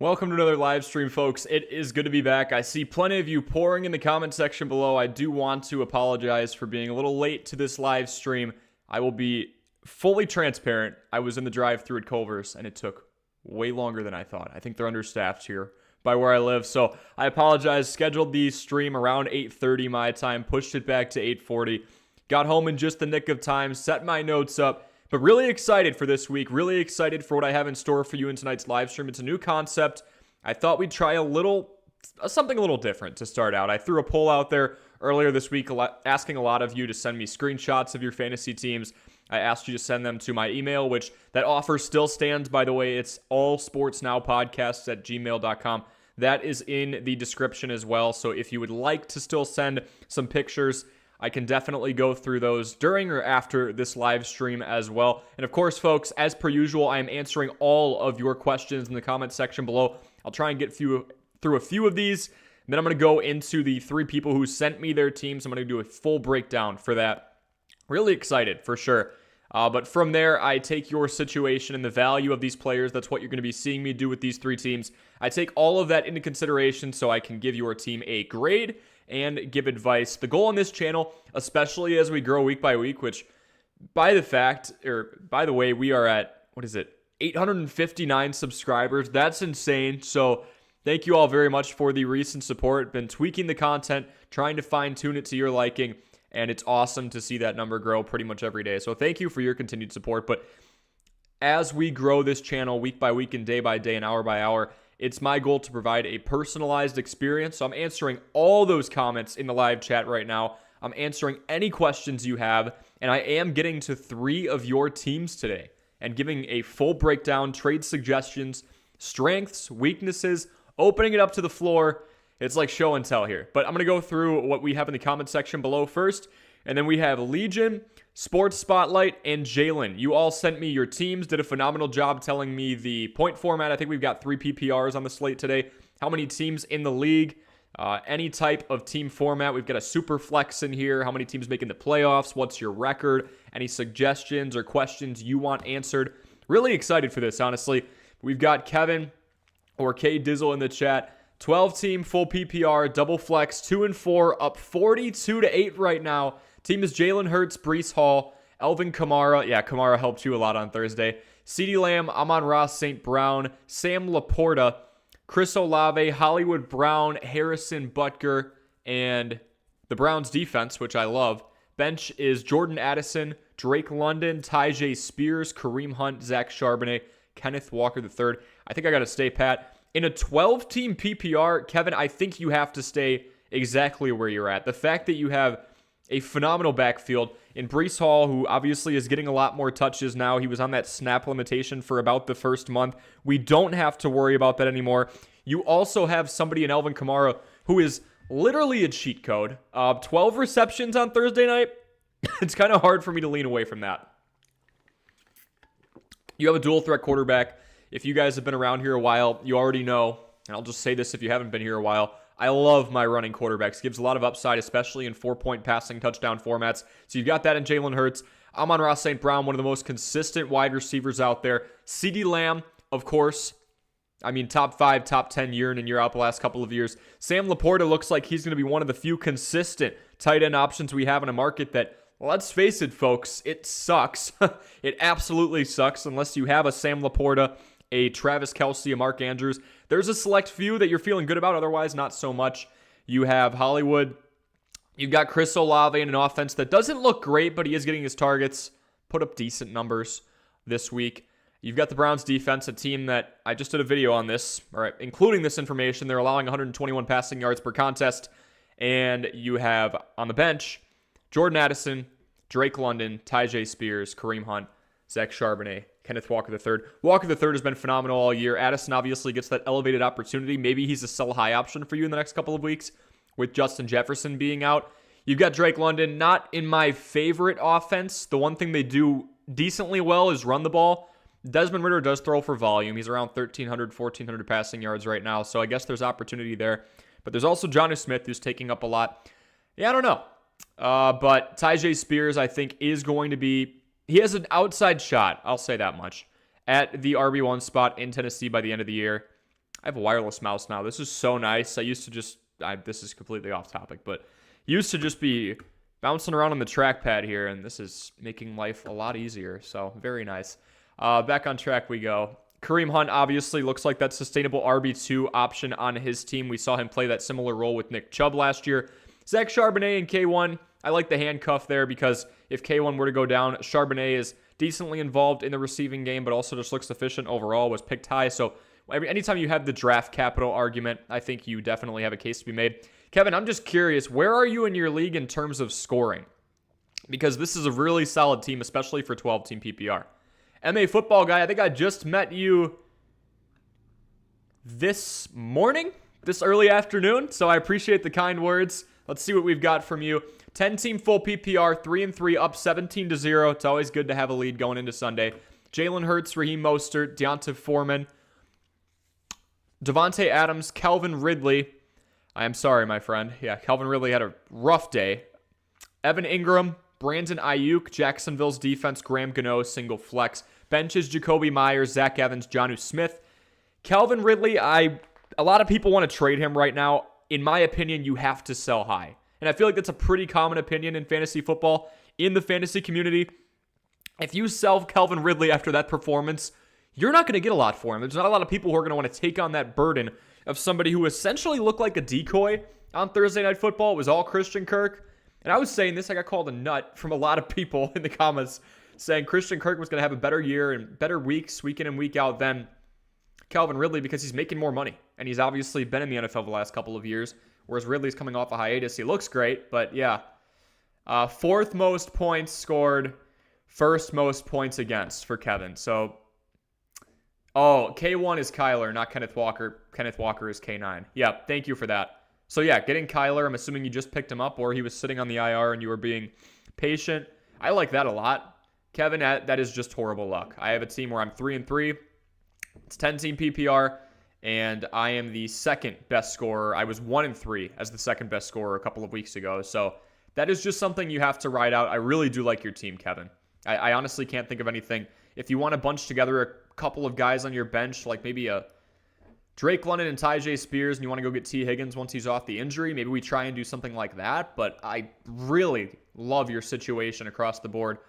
Welcome to another live stream, folks. It is good to be back. I see plenty of you pouring in the comment section below. I do want to apologize for being a little late to this live stream. I will be fully transparent. I was in the drive-thru at Culver's, and it took way longer than I thought. I think they're understaffed here by where I live, so I apologize. Scheduled the stream around 8:30 my time, pushed it back to 8:40. Got home in just the nick of time, set my notes up. But really excited for this week, really excited for what I have in store for you in tonight's live stream. It's a new concept. I thought we'd try something a little different to start out. I threw a poll out there earlier this week asking a lot of you to send me screenshots of your fantasy teams. I asked you to send them to my email, which that offer still stands, by the way. It's allsportsnowpodcasts@gmail.com. That is in the description as well. So if you would like to still send some pictures, I can definitely go through those during or after this live stream as well. And of course, folks, as per usual, I am answering all of your questions in the comment section below. I'll try and get through a few of these. Then I'm going to go into the 3 people who sent me their teams. I'm going to do a full breakdown for that. Really excited, for sure. But from there, I take your situation and the value of these players. That's what you're going to be seeing me do with these 3 teams. I take all of that into consideration so I can give your team a grade and give advice. The goal on this channel, especially as we grow week by week, which by the way, we are at, 859 subscribers. That's insane. So thank you all very much for the recent support. Been tweaking the content, trying to fine tune it to your liking, and it's awesome to see that number grow pretty much every day. So thank you for your continued support. But as we grow this channel week by week and day by day and hour by hour, it's my goal to provide a personalized experience. So I'm answering all those comments in the live chat right now. I'm answering any questions you have, and I am getting to 3 of your teams today and giving a full breakdown, trade suggestions, strengths, weaknesses, opening it up to the floor. It's like show and tell here. But I'm going to go through what we have in the comment section below first, and then we have Legion, Sports Spotlight, and Jalen. You all sent me your teams, did a phenomenal job telling me the point format. I think we've got 3 PPRs on the slate today. How many teams in the league? Any type of team format. We've got a super flex in here. How many teams making the playoffs? What's your record? Any suggestions or questions you want answered? Really excited for this, honestly. We've got Kevin or K Dizzle in the chat. 12-team full PPR, double flex, 2 and 4, up 42-8 right now. Team is Jalen Hurts, Breece Hall, Alvin Kamara. Yeah, Kamara helped you a lot on Thursday. CeeDee Lamb, Amon-Ra St. Brown, Sam Laporta, Chris Olave, Hollywood Brown, Harrison Butker, and the Browns defense, which I love. Bench is Jordan Addison, Drake London, Tyjae Spears, Kareem Hunt, Zach Charbonnet, Kenneth Walker III. I think I got to stay pat. In a 12-team PPR, Kevin, I think you have to stay exactly where you're at. The fact that you have a phenomenal backfield in Breece Hall, who obviously is getting a lot more touches now. He was on that snap limitation for about the first month. We don't have to worry about that anymore. You also have somebody in Alvin Kamara who is literally a cheat code. 12 receptions on Thursday night. It's kind of hard for me to lean away from that. You have a dual threat quarterback. If you guys have been around here a while, you already know, and I'll just say this if you haven't been here a while, I love my running quarterbacks. Gives a lot of upside, especially in 4-point passing touchdown formats. So you've got that in Jalen Hurts. Amon-Ra St. Brown, one of the most consistent wide receivers out there. CeeDee Lamb, of course. I mean, top 5, top 10 year in and year out the last couple of years. Sam Laporta looks like he's going to be one of the few consistent tight end options we have in a market that, let's face it, folks, it sucks. It absolutely sucks unless you have a Sam Laporta, a Travis Kelce, a Mark Andrews. There's a select few that you're feeling good about. Otherwise, not so much. You have Hollywood. You've got Chris Olave in an offense that doesn't look great, but he is getting his targets. Put up decent numbers this week. You've got the Browns defense, a team that I just did a video on this, all right, including this information. They're allowing 121 passing yards per contest. And you have on the bench Jordan Addison, Drake London, Tyjae Spears, Kareem Hunt, Zach Charbonnet, Kenneth Walker III. Walker III has been phenomenal all year. Addison obviously gets that elevated opportunity. Maybe he's a sell high option for you in the next couple of weeks with Justin Jefferson being out. You've got Drake London, not in my favorite offense. The one thing they do decently well is run the ball. Desmond Ridder does throw for volume. He's around 1,300, 1,400 passing yards right now, so I guess there's opportunity there. But there's also Jonnu Smith, who's taking up a lot. Yeah, I don't know. But Tyjae Spears, I think, is going to be... He has an outside shot, I'll say that much, at the RB1 spot in Tennessee by the end of the year. I have a wireless mouse now. This is so nice. I used to just, this is completely off topic, but used to just be bouncing around on the trackpad here, and this is making life a lot easier. So very nice. Back on track we go. Kareem Hunt obviously looks like that sustainable RB2 option on his team. We saw him play that similar role with Nick Chubb last year. Zach Charbonnet and K1, I like the handcuff there because if K1 were to go down, Charbonnet is decently involved in the receiving game, but also just looks efficient overall, was picked high. So anytime you have the draft capital argument, I think you definitely have a case to be made. Kevin, I'm just curious, where are you in your league in terms of scoring? Because this is a really solid team, especially for 12-team PPR. MA Football Guy, I think I just met you this morning, this early afternoon, so I appreciate the kind words. Let's see what we've got from you. 10-team full PPR, 3-3, up 17-0. It's always good to have a lead going into Sunday. Jalen Hurts, Raheem Mostert, Deonta Foreman, Devontae Adams, Calvin Ridley. I am sorry, my friend. Yeah, Calvin Ridley had a rough day. Evan Ingram, Brandon Ayuk, Jacksonville's defense, Graham Gano, single flex. Benches, Jacoby Myers, Zach Evans, Jonnu Smith. Calvin Ridley, a lot of people want to trade him right now. In my opinion, you have to sell high. And I feel like that's a pretty common opinion in fantasy football, in the fantasy community. If you sell Calvin Ridley after that performance, you're not going to get a lot for him. There's not a lot of people who are going to want to take on that burden of somebody who essentially looked like a decoy on Thursday Night Football. It was all Christian Kirk. And I was saying this, I got called a nut from a lot of people in the comments saying Christian Kirk was going to have a better year and better weeks, week in and week out than Calvin Ridley because he's making more money. And he's obviously been in the NFL the last couple of years, whereas Ridley's coming off a hiatus. He looks great, but yeah. Fourth most points scored, first most points against for Kevin. So, K1 is Kyler, not Kenneth Walker. Kenneth Walker is K9. Yeah, thank you for that. So yeah, getting Kyler, I'm assuming you just picked him up or he was sitting on the IR and you were being patient. I like that a lot. Kevin, that is just horrible luck. I have a team where I'm 3-3. It's 10-team PPR, and I am the second best scorer. I was 1-3 as the second best scorer a couple of weeks ago. So that is just something you have to ride out. I really do like your team, Kevin. I honestly can't think of anything. If you want to bunch together a couple of guys on your bench, like maybe a Drake London and Tyjae Spears, and you want to go get T. Higgins once he's off the injury, maybe we try and do something like that. But I really love your situation across the board,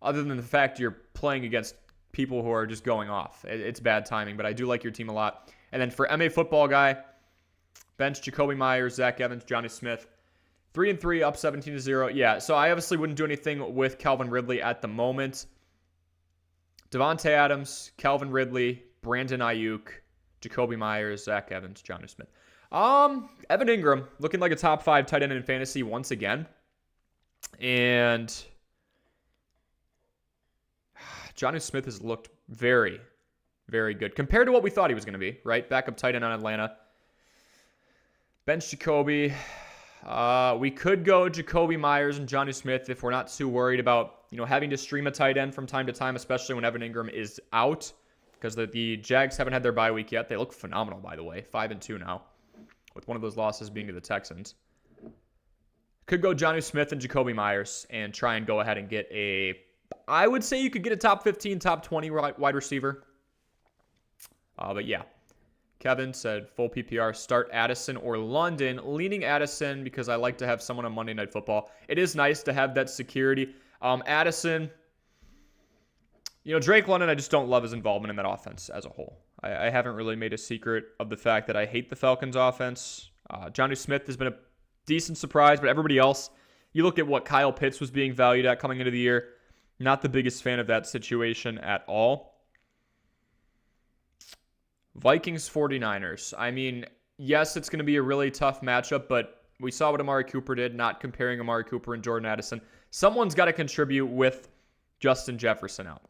other than the fact you're playing against people who are just going off. It's bad timing, but I do like your team a lot. And then for MA Football Guy, bench Jacoby Myers, Zach Evans, Jonnu Smith. 3-3, up 17-0. Yeah, so I obviously wouldn't do anything with Calvin Ridley at the moment. Devontae Adams, Calvin Ridley, Brandon Ayuk, Jacoby Myers, Zach Evans, Jonnu Smith. Evan Ingram, looking like a top 5 tight end in fantasy once again. And Jonnu Smith has looked very, very good compared to what we thought he was going to be, right? Backup tight end on Atlanta. Bench Jacoby. We could go Jacoby Myers and Jonnu Smith if we're not too worried about, having to stream a tight end from time to time, especially when Evan Ingram is out, because the Jags haven't had their bye week yet. They look phenomenal, by the way. 5-2 now, with one of those losses being to the Texans. Could go Jonnu Smith and Jacoby Myers and try and go ahead and get I would say you could get a top 15, top 20 wide receiver. But yeah. Kevin said full PPR, start Addison or London. Leaning Addison because I like to have someone on Monday Night Football. It is nice to have that security. Addison, Drake London, I just don't love his involvement in that offense as a whole. I haven't really made a secret of the fact that I hate the Falcons offense. Jonnu Smith has been a decent surprise, but everybody else, you look at what Kyle Pitts was being valued at coming into the year. Not the biggest fan of that situation at all. Vikings 49ers. I mean, yes, it's going to be a really tough matchup, but we saw what Amari Cooper did, not comparing Amari Cooper and Jordan Addison. Someone's got to contribute with Justin Jefferson out.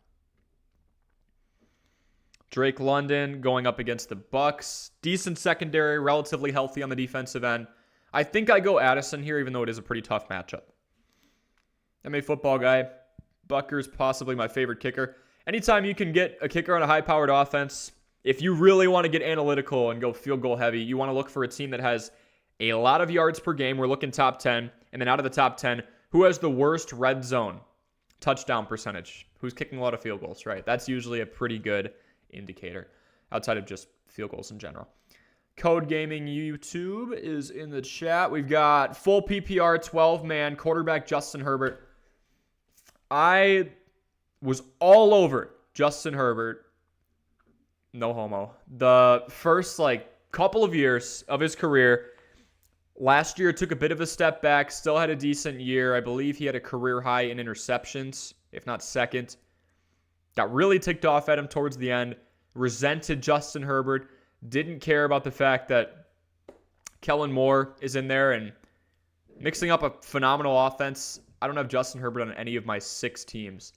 Drake London going up against the Bucks. Decent secondary, relatively healthy on the defensive end. I think I go Addison here, even though it is a pretty tough matchup. MA Football Guy. Bucker's possibly my favorite kicker. Anytime you can get a kicker on a high-powered offense, if you really want to get analytical and go field goal heavy, you want to look for a team that has a lot of yards per game. We're looking top 10. And then out of the top 10, who has the worst red zone touchdown percentage? Who's kicking a lot of field goals, right? That's usually a pretty good indicator outside of just field goals in general. Code Gaming YouTube is in the chat. We've got full PPR 12-man quarterback Justin Herbert. I was all over Justin Herbert. No homo. The first couple of years of his career. Last year took a bit of a step back. Still had a decent year. I believe he had a career high in interceptions, if not second. Got really ticked off at him towards the end. Resented Justin Herbert. Didn't care about the fact that Kellen Moore is in there and mixing up a phenomenal offense. I don't have Justin Herbert on any of my 6 teams.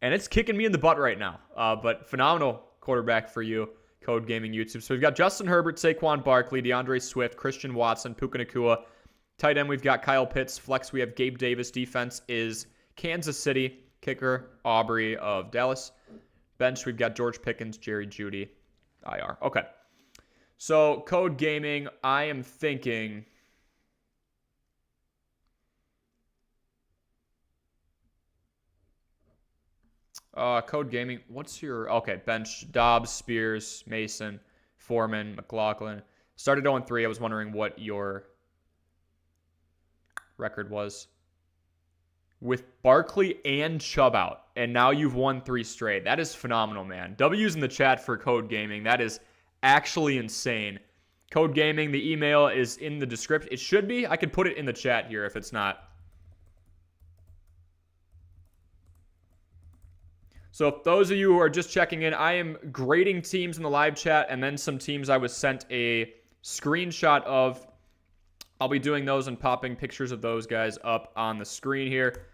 And it's kicking me in the butt right now. But phenomenal quarterback for you, Code Gaming YouTube. So we've got Justin Herbert, Saquon Barkley, DeAndre Swift, Christian Watson, Puka Nacua. Tight end, we've got Kyle Pitts. Flex, we have Gabe Davis. Defense is Kansas City. Kicker, Aubrey of Dallas. Bench, we've got George Pickens, Jerry Jeudy, IR. Okay. So, Code Gaming, I am thinking... Code Gaming, what's your... Okay, bench, Dobbs, Spears, Mason, Foreman, McLaughlin. Started 0-3. I was wondering what your record was. With Barkley and Chubb out, and now you've won 3 straight. That is phenomenal, man. W's in the chat for Code Gaming. That is actually insane. Code Gaming, the email is in the description. It should be. I could put it in the chat here if it's not. So if those of you who are just checking in, I am grading teams in the live chat and then some teams I was sent a screenshot of. I'll be doing those and popping pictures of those guys up on the screen here.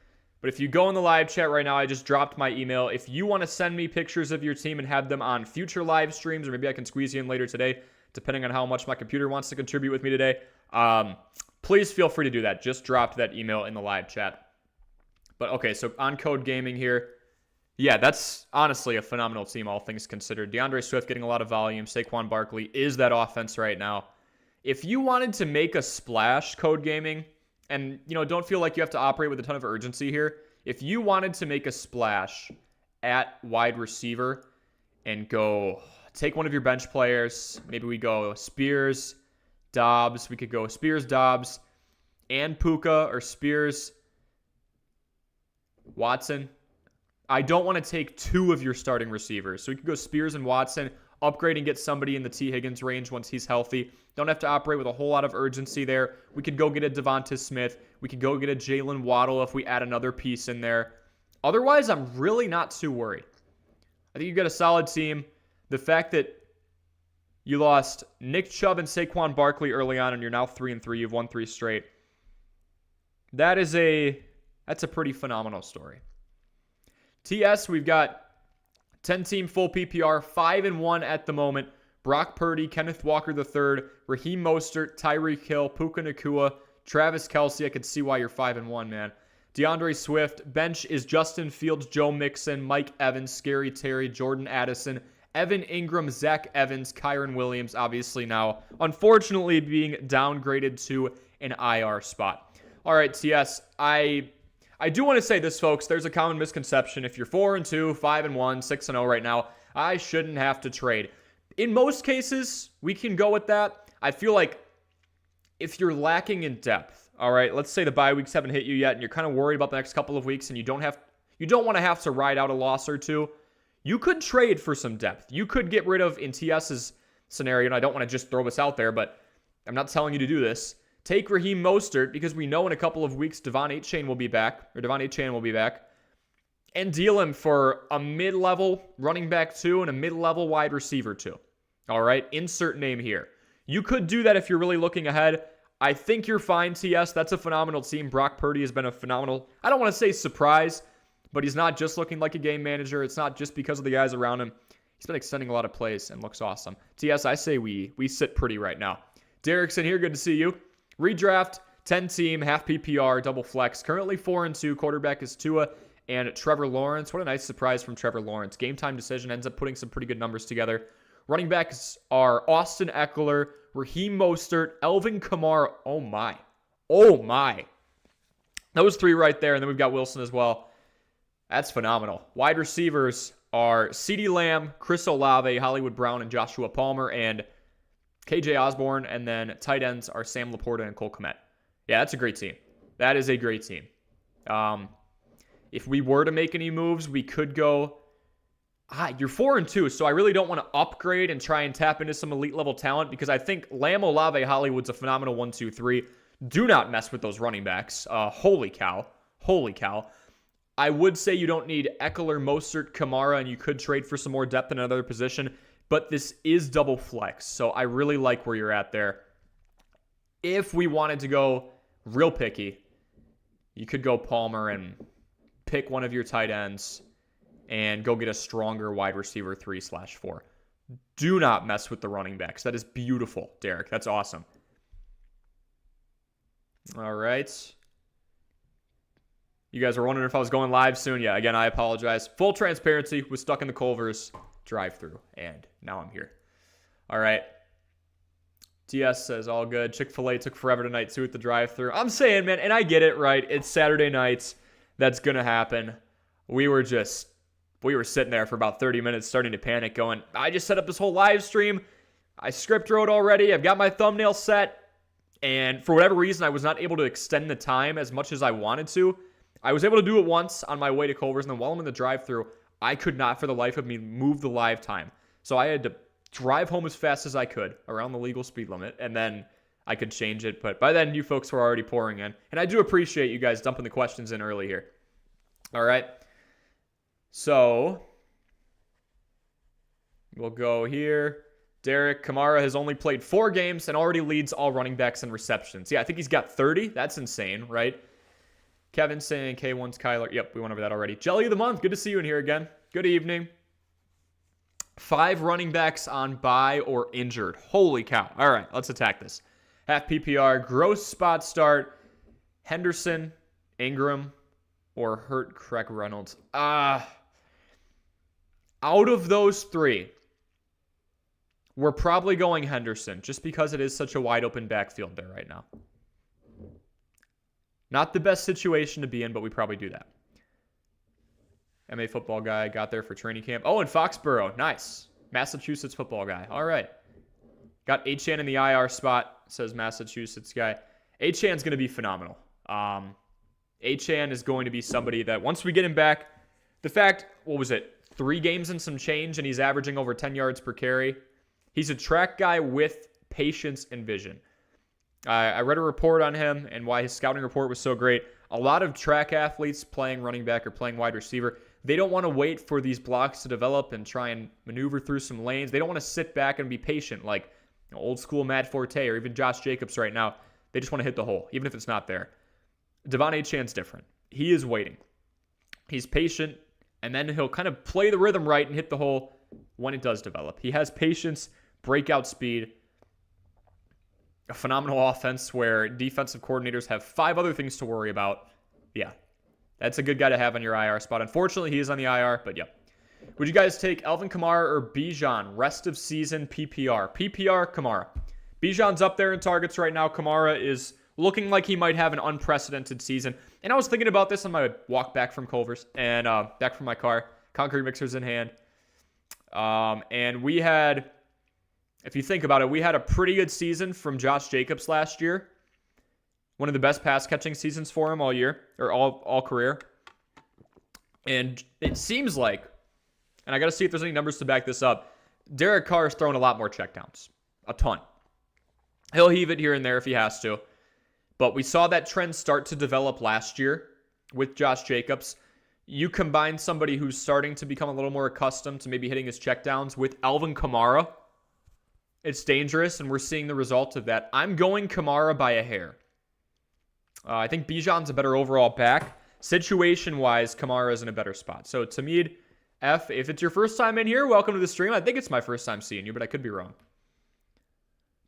But if you go in the live chat right now, I just dropped my email. If you want to send me pictures of your team and have them on future live streams, or maybe I can squeeze you in later today, depending on how much my computer wants to contribute with me today, please feel free to do that. Just dropped that email in the live chat. But okay, so on Code Gaming here, yeah, that's honestly a phenomenal team, all things considered. DeAndre Swift getting a lot of volume. Saquon Barkley is that offense right now. If you wanted to make a splash, Code Gaming, and, don't feel like you have to operate with a ton of urgency here. If you wanted to make a splash at wide receiver and go take one of your bench players, maybe we go Spears, Dobbs. We could go Spears, Dobbs, and Puka, or Spears, Watson. I don't want to take 2 of your starting receivers. So we could go Spears and Watson, upgrade and get somebody in the T. Higgins range once he's healthy. Don't have to operate with a whole lot of urgency there. We could go get a Devonta Smith. We could go get a Jalen Waddle if we add another piece in there. Otherwise, I'm really not too worried. I think you've got a solid team. The fact that you lost Nick Chubb and Saquon Barkley early on and you're now 3-3. You've won 3 straight. That's a pretty phenomenal story. TS, we've got 10-team full PPR, 5-1 at the moment. Brock Purdy, Kenneth Walker III, Raheem Mostert, Tyreek Hill, Puka Nacua, Travis Kelce. I could see why you're 5-1, man. DeAndre Swift. Bench is Justin Fields, Joe Mixon, Mike Evans, Scary Terry, Jordan Addison, Evan Ingram, Zach Evans, Kyron Williams, obviously now, unfortunately, being downgraded to an IR spot. All right, TS, I do want to say this, folks. There's a common misconception. If you're 4-2, 5-1, 6-0 right now, I shouldn't have to trade. In most cases, we can go with that. I feel like if you're lacking in depth, all right, let's say the bye weeks haven't hit you yet and you're kind of worried about the next couple of weeks and you don't want to have to ride out a loss or two, you could trade for some depth. You could get rid of, in TS's scenario, and I don't want to just throw this out there, but I'm not telling you to do this. Take Raheem Mostert, because we know in a couple of weeks Devon Achane will be back, and deal him for a mid-level running back 2 and a mid-level wide receiver 2. All right, insert name here. You could do that if you're really looking ahead. I think you're fine, TS. That's a phenomenal team. Brock Purdy has been a phenomenal, I don't want to say surprise, but he's not just looking like a game manager. It's not just because of the guys around him. He's been extending a lot of plays and looks awesome. TS, I say we sit pretty right now. Derrickson here, good to see you. Redraft, 10-team, half PPR, double flex. Currently 4-2. Quarterback is Tua and Trevor Lawrence. What a nice surprise from Trevor Lawrence. Game time decision, ends up putting some pretty good numbers together. Running backs are Austin Eckler, Raheem Mostert, Elvin Kamara. Oh, my. Those 3 right there, and then we've got Wilson as well. That's phenomenal. Wide receivers are CeeDee Lamb, Chris Olave, Hollywood Brown, and Joshua Palmer. And KJ Osborne, and then tight ends are Sam Laporta and Cole Kmet. Yeah, that's a great team. That is a great team. If we were to make any moves, we could go. You're 4-2, so I really don't want to upgrade and try and tap into some elite level talent because I think Lamb, Olave, Hollywood's a phenomenal 1-2-3. Do not mess with those running backs. Holy cow. Holy cow. I would say you don't need Eckler, Mostert, Kamara, and you could trade for some more depth in another position, but this is double flex, so I really like where you're at there. If we wanted to go real picky, you could go Palmer and pick one of your tight ends and go get a stronger wide receiver 3/4. Do not mess with the running backs. That is beautiful, Derek. That's awesome. All right. You guys were wondering if I was going live soon. Yeah, again, I apologize. Full transparency, was stuck in the Culver's drive-thru, and now I'm here. All right. DS says, all good. Chick-fil-A took forever tonight, too, at the drive-thru. I'm saying, man, and I get it, right? It's Saturday nights. That's going to happen. We were sitting there for about 30 minutes starting to panic, going, I just set up this whole live stream. I script wrote already. I've got my thumbnail set. And for whatever reason, I was not able to extend the time as much as I wanted to. I was able to do it once on my way to Culver's, and then while I'm in the drive-thru, I could not for the life of me move the live time. So I had to drive home as fast as I could around the legal speed limit, and then I could change it. But by then, you folks were already pouring in. And I do appreciate you guys dumping the questions in early here. All right. So we'll go here. Derek Kamara has only played 4 games and already leads all running backs in receptions. Yeah, I think he's got 30. That's insane, right? Kevin saying K1's Kyler. Yep, we went over that already. Jelly of the month. Good to see you in here again. Good evening. 5 running backs on bye or injured. Holy cow. All right, let's attack this. Half PPR. Gross spot start. Henderson, Ingram, or hurt Craig Reynolds. Out of those 3, we're probably going Henderson just because it is such a wide open backfield there right now. Not the best situation to be in, but we probably do that. MA football guy got there for training camp. Oh, in Foxborough. Nice. Massachusetts football guy. All right. Got Achane in the IR spot, says Massachusetts guy. Achane's going to be phenomenal. Achane is going to be somebody that once we get him back, the fact, 3 games and some change, and he's averaging over 10 yards per carry. He's a track guy with patience and vision. I read a report on him and why his scouting report was so great. A lot of track athletes playing running back or playing wide receiver, they don't want to wait for these blocks to develop and try and maneuver through some lanes. They don't want to sit back and be patient like old school Matt Forte or even Josh Jacobs right now. They just want to hit the hole, even if it's not there. Devon Achane's different. He is waiting. He's patient, and then he'll kind of play the rhythm right and hit the hole when it does develop. He has patience, breakout speed, a phenomenal offense where defensive coordinators have 5 other things to worry about. Yeah, that's a good guy to have on your IR spot. Unfortunately, he is on the IR, but yeah. Would you guys take Alvin Kamara or Bijan rest of season PPR? PPR, Kamara. Bijan's up there in targets right now. Kamara is looking like he might have an unprecedented season. And I was thinking about this on my walk back from Culver's and back from my car. Concrete mixers in hand. And we had, if you think about it, we had a pretty good season from Josh Jacobs last year. One of the best pass catching seasons for him all year, or all career. And it seems like, and I got to see if there's any numbers to back this up, Derek Carr is throwing a lot more checkdowns. A ton. He'll heave it here and there if he has to. But we saw that trend start to develop last year with Josh Jacobs. You combine somebody who's starting to become a little more accustomed to maybe hitting his checkdowns with Alvin Kamara. It's dangerous, and we're seeing the result of that. I'm going Kamara by a hair. I think Bijan's a better overall back. Situation-wise, Kamara is in a better spot. So, Tamid F, if it's your first time in here, welcome to the stream. I think it's my first time seeing you, but I could be wrong.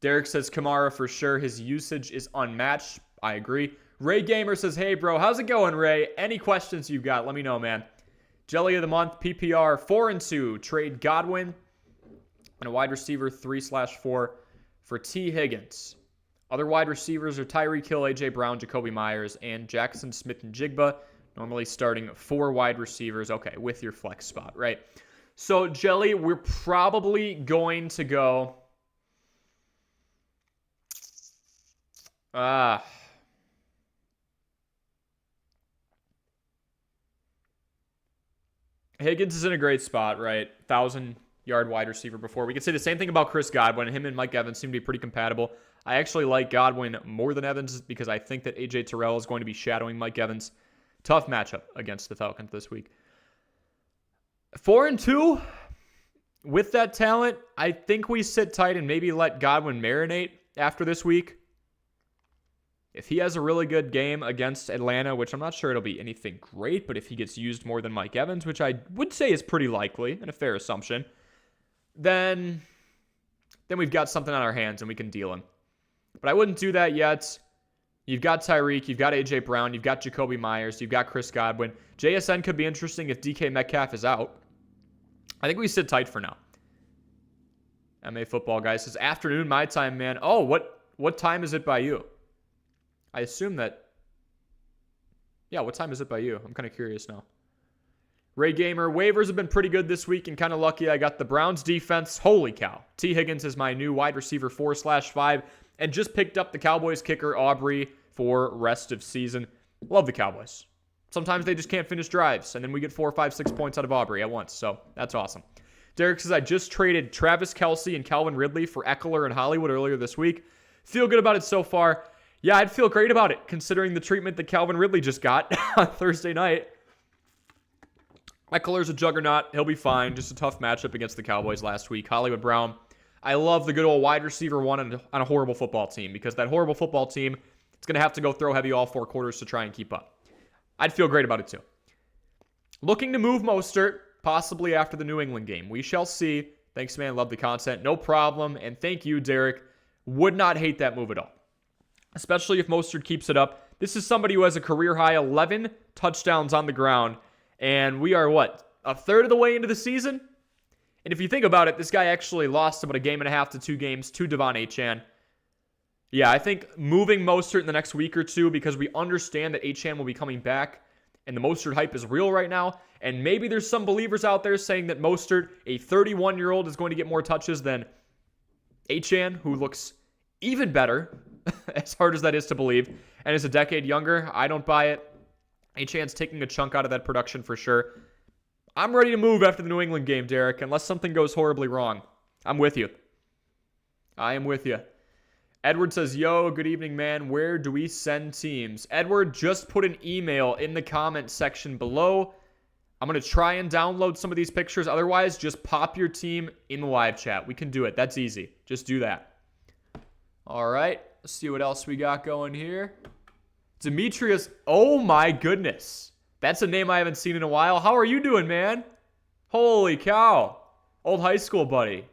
Derek says Kamara for sure. His usage is unmatched. I agree. Ray Gamer says, hey, bro, how's it going, Ray? Any questions you've got, let me know, man. Jelly of the month, PPR, 4-2. Trade Godwin and a wide receiver 3/4 for T. Higgins. Other wide receivers are Tyreek Hill, A.J. Brown, Jacoby Myers, and Jackson Smith-Njigba. Normally starting 4 wide receivers. Okay, with your flex spot, right? So, Jelly, we're probably going to go Ah. Higgins is in a great spot, right? 1,000-yard wide receiver before. We could say the same thing about Chris Godwin. Him and Mike Evans seem to be pretty compatible. I actually like Godwin more than Evans because I think that A.J. Terrell is going to be shadowing Mike Evans. Tough matchup against the Falcons this week. 4-2. With that talent, I think we sit tight and maybe let Godwin marinate after this week. If he has a really good game against Atlanta, which I'm not sure it'll be anything great, but if he gets used more than Mike Evans, which I would say is pretty likely and a fair assumption, then we've got something on our hands and we can deal him. But I wouldn't do that yet. You've got Tyreek, you've got A.J. Brown, you've got Jacoby Myers, you've got Chris Godwin. JSN could be interesting if DK Metcalf is out. I think we sit tight for now. MA Football Guy says, afternoon my time, man. Oh, what time is it by you? I assume that... Yeah, what time is it by you? I'm kind of curious now. Ray Gamer, waivers have been pretty good this week and kind of lucky I got the Browns defense. Holy cow. T. Higgins is my new wide receiver 4/5 and just picked up the Cowboys kicker Aubrey for rest of season. Love the Cowboys. Sometimes they just can't finish drives, and then we get 4, 5, 6 points out of Aubrey at once, so that's awesome. Derek says, I just traded Travis Kelce and Calvin Ridley for Eckler and Hollywood earlier this week. Feel good about it so far. Yeah, I'd feel great about it, considering the treatment that Calvin Ridley just got on Thursday night. Eckler's a juggernaut. He'll be fine. Just a tough matchup against the Cowboys last week. Hollywood Brown. I love the good old wide receiver one on a horrible football team, because that horrible football team, it's going to have to go throw heavy all 4 quarters to try and keep up. I'd feel great about it too. Looking to move Mostert, possibly after the New England game. We shall see. Thanks, man. Love the content. No problem. And thank you, Derek. Would not hate that move at all, especially if Mostert keeps it up. This is somebody who has a career-high 11 touchdowns on the ground, and we are, a third of the way into the season? And if you think about it, this guy actually lost about a game and a half to 2 games to Devon Achane. Yeah, I think moving Mostert in the next week or two, because we understand that Achane will be coming back, and the Mostert hype is real right now, and maybe there's some believers out there saying that Mostert, a 31-year-old, is going to get more touches than Achane, who looks even better, as hard as that is to believe, and is a decade younger. I don't buy it. Achane's taking a chunk out of that production for sure. I'm ready to move after the New England game, Derek, unless something goes horribly wrong. I'm with you. I am with you. Edward says, yo, good evening, man. Where do we send teams? Edward, just put an email in the comment section below. I'm going to try and download some of these pictures. Otherwise, just pop your team in the live chat. We can do it. That's easy. Just do that. All right. Let's see what else we got going here. Demetrius. Oh, my goodness. That's a name I haven't seen in a while. How are you doing, man? Holy cow. Old high school buddy.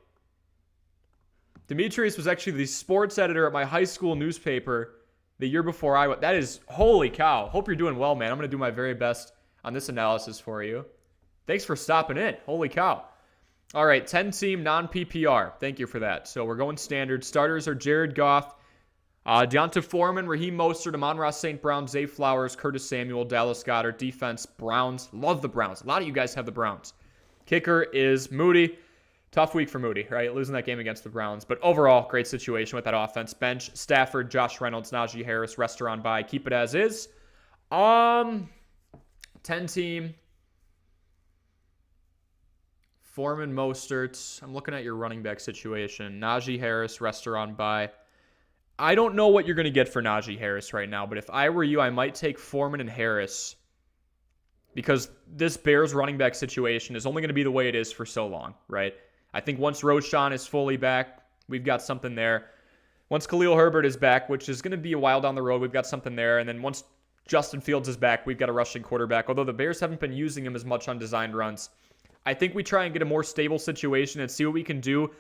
Demetrius was actually the sports editor at my high school newspaper the year before I went. That is, holy cow. Hope you're doing well, man. I'm going to do my very best on this analysis for you. Thanks for stopping in. Holy cow. All right, 10-team non-PPR. Thank you for that. So we're going standard. Starters are Jared Goff, Deonta Foreman, Raheem Mostert, Amon-Ra St. Brown, Zay Flowers, Curtis Samuel, Dallas Goedert. Defense, Browns. Love the Browns. A lot of you guys have the Browns. Kicker is Moody. Tough week for Moody, right? Losing that game against the Browns. But overall, great situation with that offense. Bench, Stafford, Josh Reynolds, Najee Harris, restaurant bye. Keep it as is. 10-team. Foreman, Mostert. I'm looking at your running back situation. Najee Harris, restaurant bye. I don't know what you're going to get for Najee Harris right now, but if I were you, I might take Foreman and Harris, because this Bears running back situation is only going to be the way it is for so long, right? I think once Roschon is fully back, we've got something there. Once Khalil Herbert is back, which is going to be a while down the road, we've got something there. And then once Justin Fields is back, we've got a rushing quarterback. Although the Bears haven't been using him as much on designed runs, I think we try and get a more stable situation and see what we can do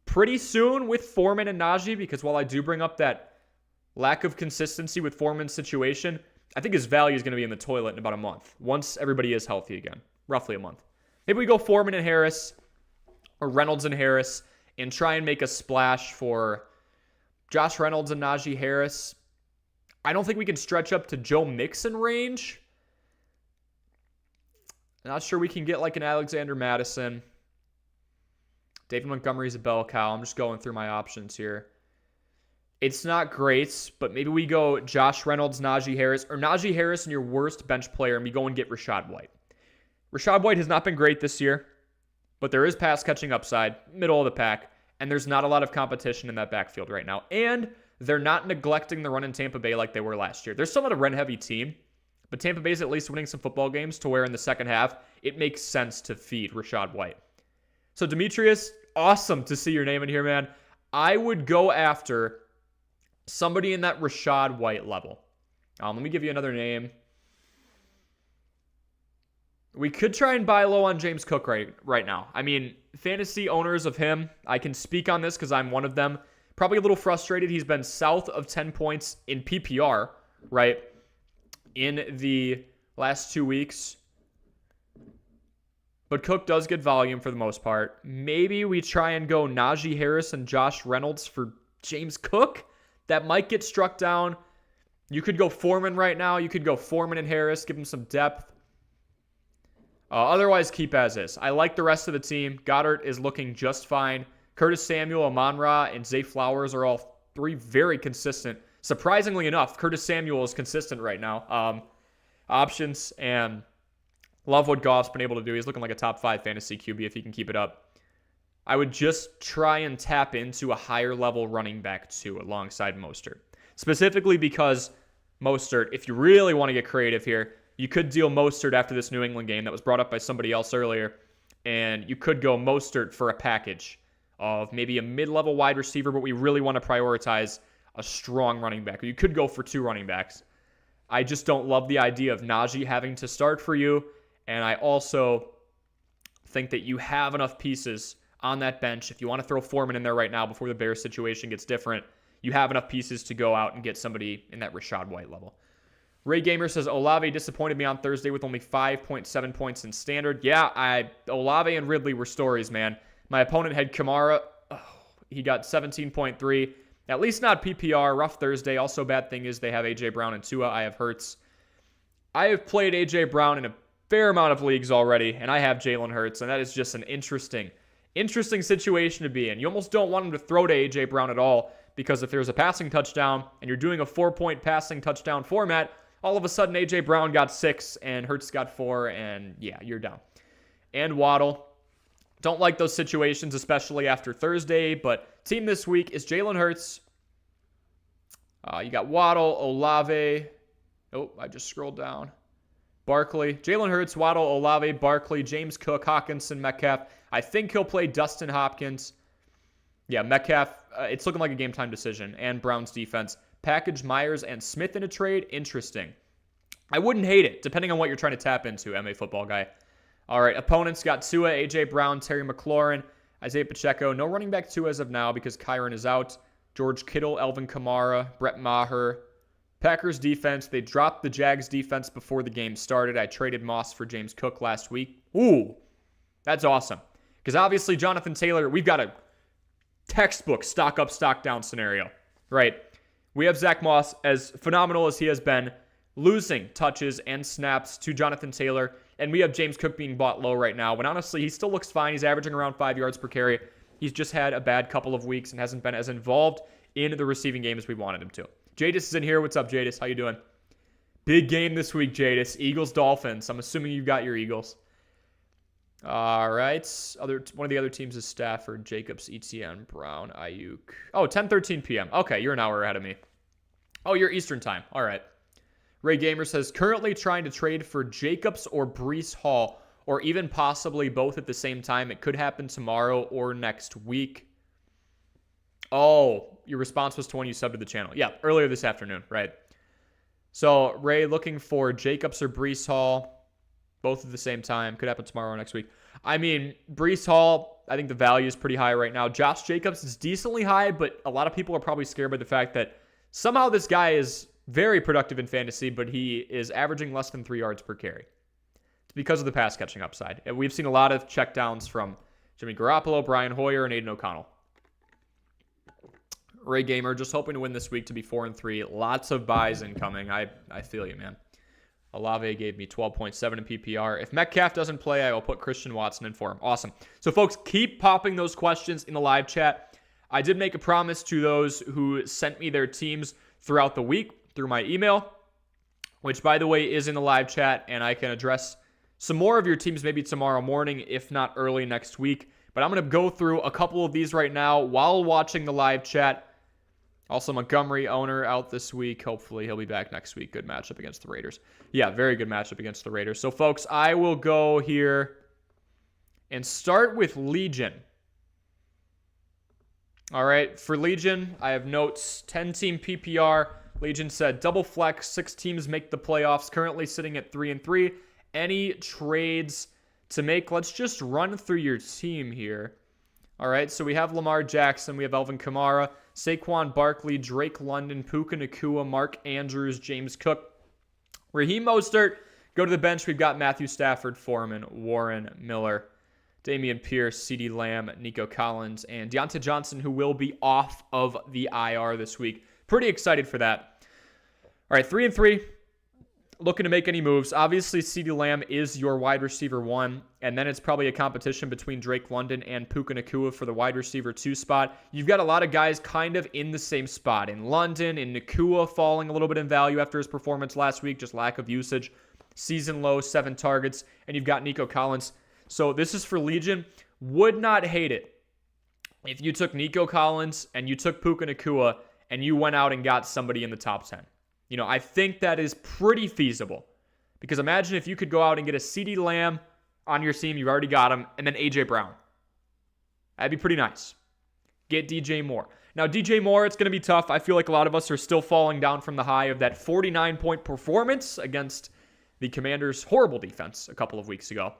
pretty soon with Foreman and Najee, because while I do bring up that lack of consistency with Foreman's situation, I think his value is going to be in the toilet in about a month, once everybody is healthy again. Roughly a month. Maybe we go Foreman and Harris, or Reynolds and Harris, and try and make a splash for Josh Reynolds and Najee Harris. I don't think we can stretch up to Joe Mixon range. Not sure we can get like an Alexander Madison. David Montgomery's a bell cow. I'm just going through my options here. It's not great, but maybe we go Josh Reynolds, Najee Harris, or Najee Harris and your worst bench player, and we go and get Rachaad White. Rachaad White has not been great this year, but there is pass catching upside, middle of the pack, and there's not a lot of competition in that backfield right now. And they're not neglecting the run in Tampa Bay like they were last year. They're still not a run-heavy team, but Tampa Bay's at least winning some football games to where in the second half, it makes sense to feed Rachaad White. So Demetrius, awesome to see your name in here, man. I would go after somebody in that Rachaad White level. Let me give you another name. We could try and buy low on James Cook right now. I mean, fantasy owners of him, I can speak on this because I'm one of them. Probably a little frustrated. He's been south of 10 points in PPR, right, in the last 2 weeks. But Cook does get volume for the most part. Maybe we try and go Najee Harris and Josh Reynolds for James Cook. That might get struck down. You could go Foreman right now. You could go Foreman and Harris, give him some depth. Otherwise, keep as is. I like the rest of the team. Goddard is looking just fine. Curtis Samuel, Amon-Ra, and Zay Flowers are all three very consistent. Surprisingly enough, Curtis Samuel is consistent right now. Options, and love what Goff's been able to do. He's looking like a top 5 fantasy QB if he can keep it up. I would just try and tap into a higher level running back too alongside Mostert. Specifically because Mostert, if you really want to get creative here, you could deal Mostert after this New England game that was brought up by somebody else earlier. And you could go Mostert for a package of maybe a mid-level wide receiver, but we really want to prioritize a strong running back. Or you could go for 2 running backs. I just don't love the idea of Najee having to start for you. And I also think that you have enough pieces on that bench. If you want to throw Foreman in there right now before the Bears situation gets different, you have enough pieces to go out and get somebody in that Rachaad White level. Ray Gamer says, Olave disappointed me on Thursday with only 5.7 points in standard. Yeah, Olave and Ridley were stories, man. My opponent had Kamara. Oh, he got 17.3. At least not PPR. Rough Thursday. Also, bad thing is they have A.J. Brown and Tua. I have Hurts. I have played A.J. Brown in a fair amount of leagues already, and I have Jalen Hurts, and that is just an interesting situation to be in. You almost don't want him to throw to A.J. Brown at all, because if there's a passing touchdown and you're doing a 4-point passing touchdown format, all of a sudden A.J. Brown got 6 and Hurts got 4, and yeah, you're down. And Waddle. Don't like those situations, especially after Thursday, but team this week is Jalen Hurts. You got Waddle, Olave. Oh, I just scrolled down. Barkley, Jalen Hurts, Waddle, Olave, Barkley, James Cook, Hawkinson, Metcalf. I think he'll play Dustin Hopkins. Yeah, Metcalf, it's looking like a game-time decision. And Brown's defense. Package Myers and Smith in a trade. Interesting. I wouldn't hate it, depending on what you're trying to tap into, MA Football Guy. All right, opponents got Tua, A.J. Brown, Terry McLaurin, Isaiah Pacheco. No running back 2 as of now because Kyron is out. George Kittle, Elvin Kamara, Brett Maher. Packers defense, they dropped the Jags defense before the game started. I traded Moss for James Cook last week. Ooh, that's awesome. Because obviously Jonathan Taylor, we've got a textbook stock up, stock down scenario, right? We have Zach Moss, as phenomenal as he has been, losing touches and snaps to Jonathan Taylor. And we have James Cook being bought low right now. When honestly, he still looks fine. He's averaging around 5 yards per carry. He's just had a bad couple of weeks and hasn't been as involved in the receiving game as we wanted him to. Jadis is in here. What's up, Jadis? How you doing? Big game this week, Jadis. Eagles-Dolphins. I'm assuming you've got your Eagles. All right. One of the other teams is Stafford, Jacobs, Etienne, Brown, Ayuk. Oh, 10:13 p.m. Okay, you're an hour ahead of me. Oh, you're Eastern time. All right. Ray Gamer says, currently trying to trade for Jacobs or Breece Hall, or even possibly both at the same time. It could happen tomorrow or next week. Oh, your response was to when you subbed to the channel. Yeah, earlier this afternoon, right? So, Ray looking for Jacobs or Breece Hall, both at the same time. Could happen tomorrow or next week. I mean, Breece Hall, I think the value is pretty high right now. Josh Jacobs is decently high, but a lot of people are probably scared by the fact that somehow this guy is very productive in fantasy, but he is averaging less than 3 yards per carry. It's because of the pass catching upside. And we've seen a lot of checkdowns from Jimmy Garoppolo, Brian Hoyer, and Aiden O'Connell. Ray Gamer, just hoping to win this week to be 4-3. Lots of buys incoming. I feel you, man. Olave gave me 12.7 in PPR. If Metcalf doesn't play, I will put Christian Watson in for him. Awesome. So, folks, keep popping those questions in the live chat. I did make a promise to those who sent me their teams throughout the week through my email, which, by the way, is in the live chat, and I can address some more of your teams maybe tomorrow morning, if not early next week. But I'm going to go through a couple of these right now while watching the live chat. Also, Montgomery, owner, out this week. Hopefully, he'll be back next week. Good matchup against the Raiders. Yeah, very good matchup against the Raiders. So, folks, I will go here and start with Legion. All right, for Legion, I have notes. 10-team PPR. Legion said double flex. 6 teams make the playoffs. Currently sitting at 3-3. Any trades to make? Let's just run through your team here. All right, so we have Lamar Jackson. We have Alvin Kamara, Saquon Barkley, Drake London, Puka Nacua, Mark Andrews, James Cook, Raheem Mostert. Go to the bench. We've got Matthew Stafford, Foreman, Warren, Miller, Dameon Pierce, CeeDee Lamb, Nico Collins, and Deontay Johnson, who will be off of the IR this week. Pretty excited for that. All right, 3-3. Looking to make any moves. Obviously, CeeDee Lamb is your wide receiver 1, and then it's probably a competition between Drake London and Puka Nacua for the wide receiver 2 spot. You've got a lot of guys kind of in the same spot. In London, in Nacua falling a little bit in value after his performance last week, just lack of usage. Season low, 7 targets, and you've got Nico Collins. So this is for Legion. Would not hate it if you took Nico Collins and you took Puka Nacua and you went out and got somebody in the top 10. You know, I think that is pretty feasible. Because imagine if you could go out and get a CeeDee Lamb on your team, you've already got him, and then A.J. Brown. That'd be pretty nice. Get DJ Moore. Now, DJ Moore, it's going to be tough. I feel like a lot of us are still falling down from the high of that 49-point performance against the Commanders' horrible defense a couple of weeks ago.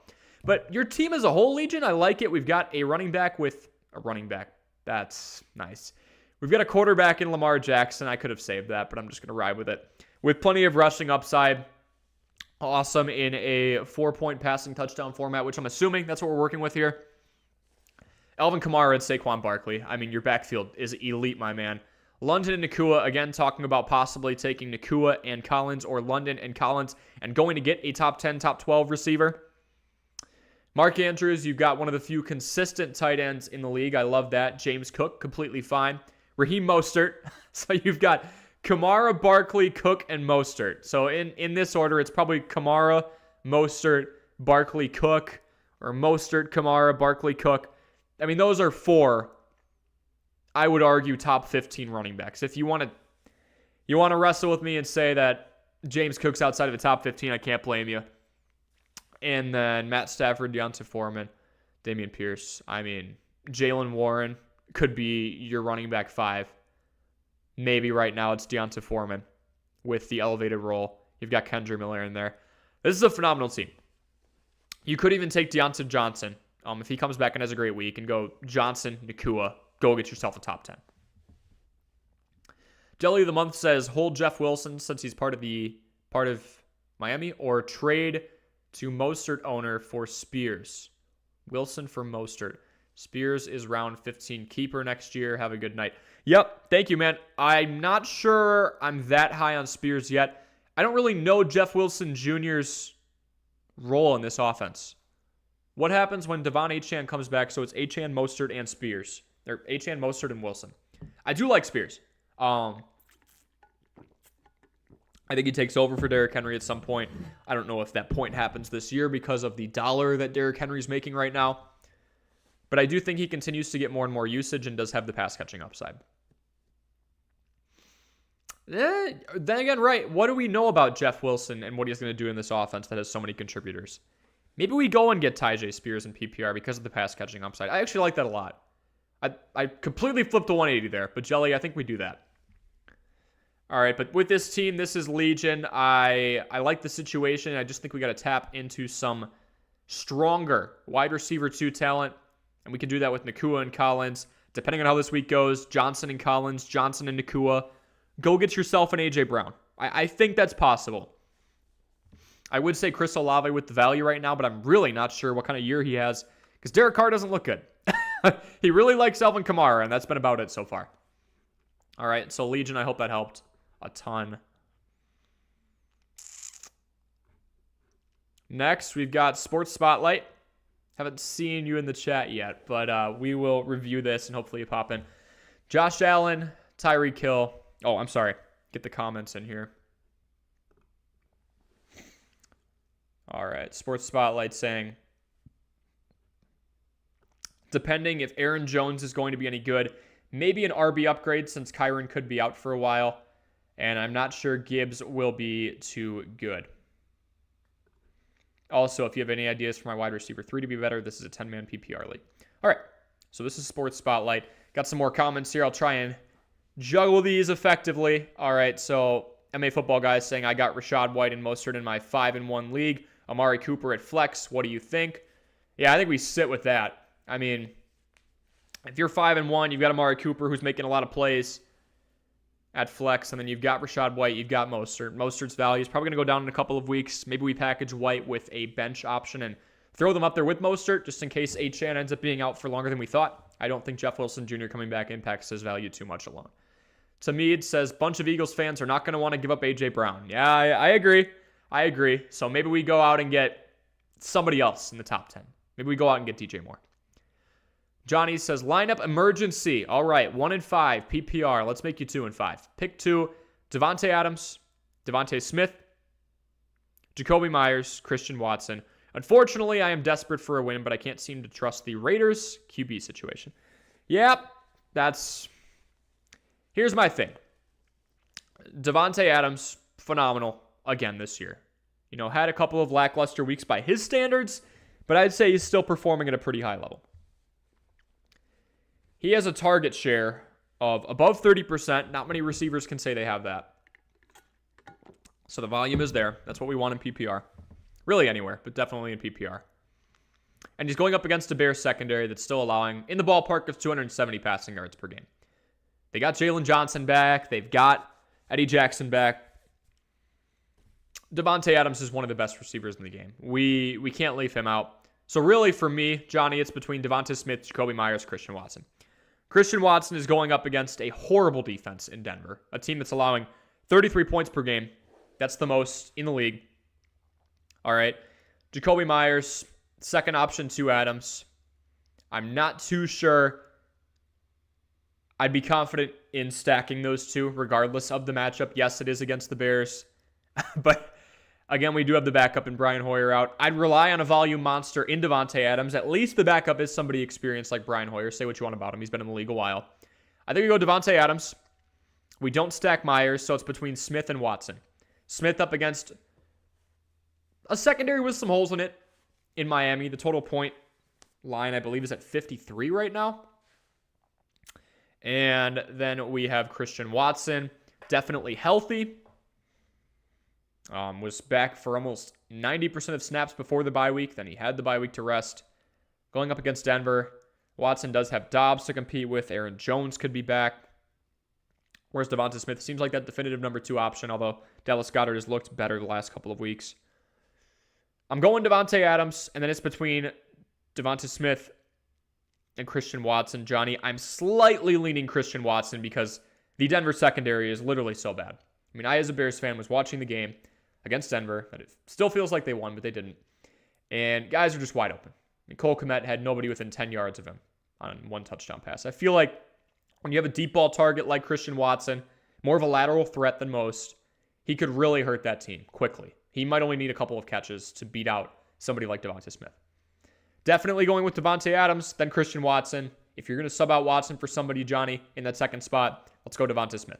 But your team as a whole, Legion, I like it. We've got a running back with a running back. That's nice. We've got a quarterback in Lamar Jackson. I could have saved that, but I'm just going to ride with it. With plenty of rushing upside. Awesome in a 4-point passing touchdown format, which I'm assuming that's what we're working with here. Alvin Kamara and Saquon Barkley. I mean, your backfield is elite, my man. London and Nacua, again, talking about possibly taking Nacua and Collins or London and Collins and going to get a top 10, top 12 receiver. Mark Andrews, you've got one of the few consistent tight ends in the league. I love that. James Cook, completely fine. Raheem Mostert. So you've got Kamara, Barkley, Cook, and Mostert. So in this order, it's probably Kamara, Mostert, Barkley, Cook, or Mostert, Kamara, Barkley, Cook. I mean, those are 4, I would argue, top 15 running backs. If you want to wrestle with me and say that James Cook's outside of the top 15, I can't blame you. And then Matt Stafford, Deontay Foreman, Dameon Pierce. I mean, Jaylen Warren could be your running back 5. Maybe right now it's Deontay Foreman with the elevated role. You've got Kendra Miller in there. This is a phenomenal team. You could even take Deontay Johnson if he comes back and has a great week and go Johnson, Nacua. Go get yourself a top 10. Jelly of the Month says hold Jeff Wilson since he's part of Miami, or trade to Mostert owner for Spears. Wilson for Mostert. Spears is round 15 keeper next year. Have a good night. Yep, thank you, man. I'm not sure I'm that high on Spears yet. I don't really know Jeff Wilson Jr.'s role in this offense. What happens when Devon Achane comes back? So it's Achane, Mostert, and Spears. Or Achane, Mostert, and Wilson. I do like Spears. I think he takes over for Derrick Henry at some point. I don't know if that point happens this year because of the dollar that Derrick Henry's making right now. But I do think he continues to get more and more usage and does have the pass catching upside. Then again, right, what do we know about Jeff Wilson and what he's going to do in this offense that has so many contributors? Maybe we go and get Tyjae Spears in PPR because of the pass catching upside. I actually like that a lot. I completely flipped the 180 there, but Jelly, I think we do that. All right, but with this team, this is Legion. I like the situation. I just think we got to tap into some stronger wide receiver 2 talent, and we can do that with Nacua and Collins. Depending on how this week goes, Johnson and Collins, Johnson and Nacua. Go get yourself an A.J. Brown. I think that's possible. I would say Chris Olave with the value right now, but I'm really not sure what kind of year he has because Derek Carr doesn't look good. He really likes Alvin Kamara, and that's been about it so far. All right, so Legion, I hope that helped a ton. Next, we've got Sports Spotlight. Haven't seen you in the chat yet, but we will review this and hopefully you pop in. Josh Allen, Tyreek Hill. Oh, I'm sorry. Get the comments in here. All right. Sports Spotlight saying, depending if Aaron Jones is going to be any good, maybe an RB upgrade since Kyron could be out for a while. And I'm not sure Gibbs will be too good. Also, if you have any ideas for my wide receiver 3 to be better, this is a 10-man PPR league. All right. So this is Sports Spotlight. Got some more comments here. I'll try and juggle these effectively. All right. So MA Football Guys saying, I got Rachaad White and Mostert in my 5-1 league. Amari Cooper at flex. What do you think? Yeah, I think we sit with that. I mean, if you're 5-1, you've got Amari Cooper who's making a lot of plays at flex, and then you've got Rachaad White, you've got Mostert. Mostert's value is probably going to go down in a couple of weeks. Maybe we package White with a bench option and throw them up there with Mostert just in case Achane ends up being out for longer than we thought. I don't think Jeff Wilson Jr. coming back impacts his value too much alone. Tamid says, bunch of Eagles fans are not going to want to give up A.J. Brown. Yeah, I agree. I agree. So maybe we go out and get somebody else in the top 10. Maybe we go out and get DJ Moore. Johnny says, lineup emergency. All right, 1 and 5, PPR. Let's make you 2 and 5. Pick 2, Davante Adams, Devontae Smith, Jakobi Meyers, Christian Watson. Unfortunately, I am desperate for a win, but I can't seem to trust the Raiders QB situation. Yep, here's my thing. Davante Adams, phenomenal again this year. You know, had a couple of lackluster weeks by his standards, but I'd say he's still performing at a pretty high level. He has a target share of above 30%. Not many receivers can say they have that. So the volume is there. That's what we want in PPR. Really anywhere, but definitely in PPR. And he's going up against a Bears secondary that's still allowing in the ballpark of 270 passing yards per game. They got Jalen Johnson back. They've got Eddie Jackson back. Davante Adams is one of the best receivers in the game. We can't leave him out. So really for me, Johnny, it's between Devonta Smith, Jakobi Meyers, Christian Watson. Christian Watson is going up against a horrible defense in Denver, a team that's allowing 33 points per game. That's the most in the league. All right. Jakobi Meyers, second option to Adams. I'm not too sure I'd be confident in stacking those two regardless of the matchup. Yes, it is against the Bears. But again, we do have the backup in Brian Hoyer out. I'd rely on a volume monster in Davante Adams. At least the backup is somebody experienced like Brian Hoyer. Say what you want about him. He's been in the league a while. I think we go Davante Adams. We don't stack Myers, so it's between Smith and Watson. Smith up against a secondary with some holes in it in Miami. The total point line, I believe, is at 53 right now. And then we have Christian Watson, definitely healthy. Was back for almost 90% of snaps before the bye week. Then he had the bye week to rest. Going up against Denver, Watson does have Dobbs to compete with. Aaron Jones could be back. Whereas Devonta Smith seems like that definitive number 2 option, although Dallas Goedert has looked better the last couple of weeks. I'm going Davante Adams, and then it's between Devonta Smith and Christian Watson. Johnny, I'm slightly leaning Christian Watson because the Denver secondary is literally so bad. I mean, I, as a Bears fan, was watching the game against Denver, but it still feels like they won, but they didn't. And guys are just wide open. I mean, Cole Kmet had nobody within 10 yards of him on one touchdown pass. I feel like when you have a deep ball target like Christian Watson, more of a lateral threat than most, he could really hurt that team quickly. He might only need a couple of catches to beat out somebody like Devonta Smith. Definitely going with Davante Adams, then Christian Watson. If you're going to sub out Watson for somebody, Johnny, in that second spot, let's go Devonta Smith.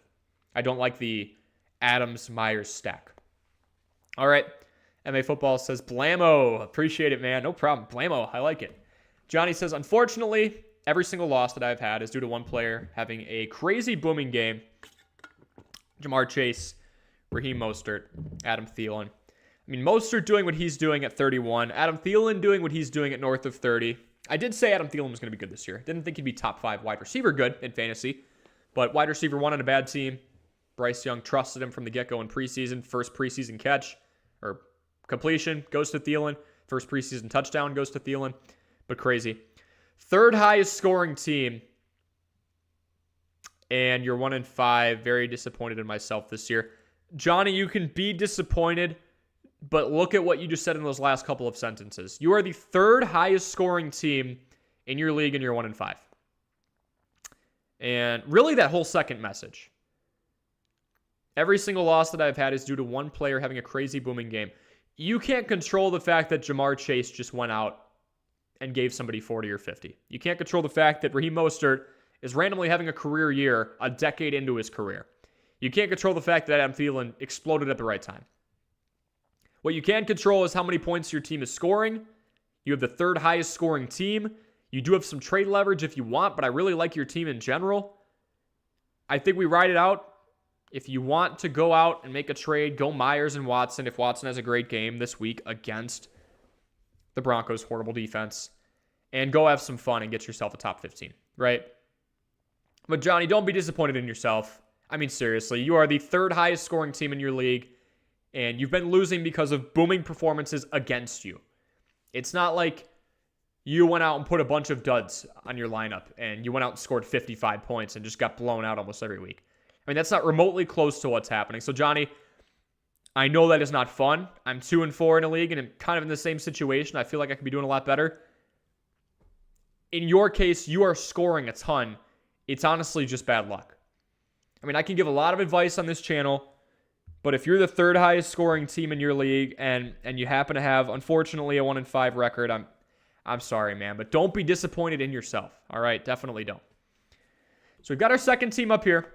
I don't like the Adams-Myers stack. All right. MA Football says, Blammo. Appreciate it, man. No problem. Blammo. I like it. Johnny says, unfortunately, every single loss that I've had is due to one player having a crazy booming game. Jamar Chase, Raheem Mostert, Adam Thielen. I mean, Mostert doing what he's doing at 31. Adam Thielen doing what he's doing at north of 30. I did say Adam Thielen was going to be good this year. Didn't think he'd be top 5 wide receiver good in fantasy. But wide receiver 1 on a bad team. Bryce Young trusted him from the get-go in preseason. First preseason catch or completion goes to Thielen. First preseason touchdown goes to Thielen. But crazy. Third highest scoring team. And you're 1 and 5. Very disappointed in myself this year. Johnny, you can be disappointed, but look at what you just said in those last couple of sentences. You are the third highest scoring team in your league and you're 1 and 5. And really that whole second message. Every single loss that I've had is due to one player having a crazy booming game. You can't control the fact that Jamar Chase just went out and gave somebody 40 or 50. You can't control the fact that Raheem Mostert is randomly having a career year a decade into his career. You can't control the fact that Adam Thielen exploded at the right time. What you can control is how many points your team is scoring. You have the third highest scoring team. You do have some trade leverage if you want, but I really like your team in general. I think we ride it out. If you want to go out and make a trade, go Myers and Watson if Watson has a great game this week against the Broncos' horrible defense. And go have some fun and get yourself a top 15, right? But Johnny, don't be disappointed in yourself. I mean, seriously, you are the third highest scoring team in your league, and you've been losing because of booming performances against you. It's not like you went out and put a bunch of duds on your lineup, and you went out and scored 55 points and just got blown out almost every week. I mean, that's not remotely close to what's happening. So, Johnny, I know that is not fun. I'm 2-4 in a league, and I'm kind of in the same situation. I feel like I could be doing a lot better. In your case, you are scoring a ton. It's honestly just bad luck. I mean, I can give a lot of advice on this channel, but if you're the third highest scoring team in your league and you happen to have, unfortunately, a 1-5 record, I'm sorry, man, but don't be disappointed in yourself. All right, definitely don't. So we've got our second team up here.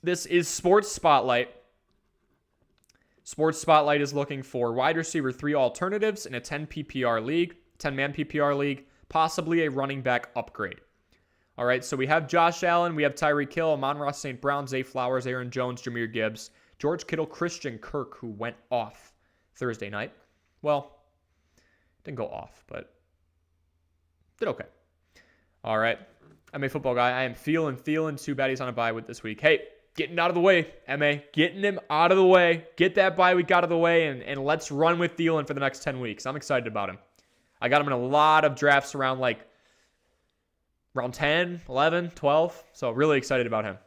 This is Sports Spotlight. Sports Spotlight is looking for wide receiver 3 alternatives in a 10 PPR league, 10-man PPR league, possibly a running back upgrade. All right, so we have Josh Allen, we have Tyreek Hill, Amon-Ra St. Brown, Zay Flowers, Aaron Jones, Jahmyr Gibbs, George Kittle, Christian Kirk, who went off Thursday night. Well, didn't go off, but did okay. All right, MA football guy, I am feeling too bad he's on a bye with this week. Hey, getting out of the way, MA. Getting him out of the way. Get that bye week out of the way, and let's run with Thielen for the next 10 weeks. I'm excited about him. I got him in a lot of drafts around 10, 11, 12. So really excited about him.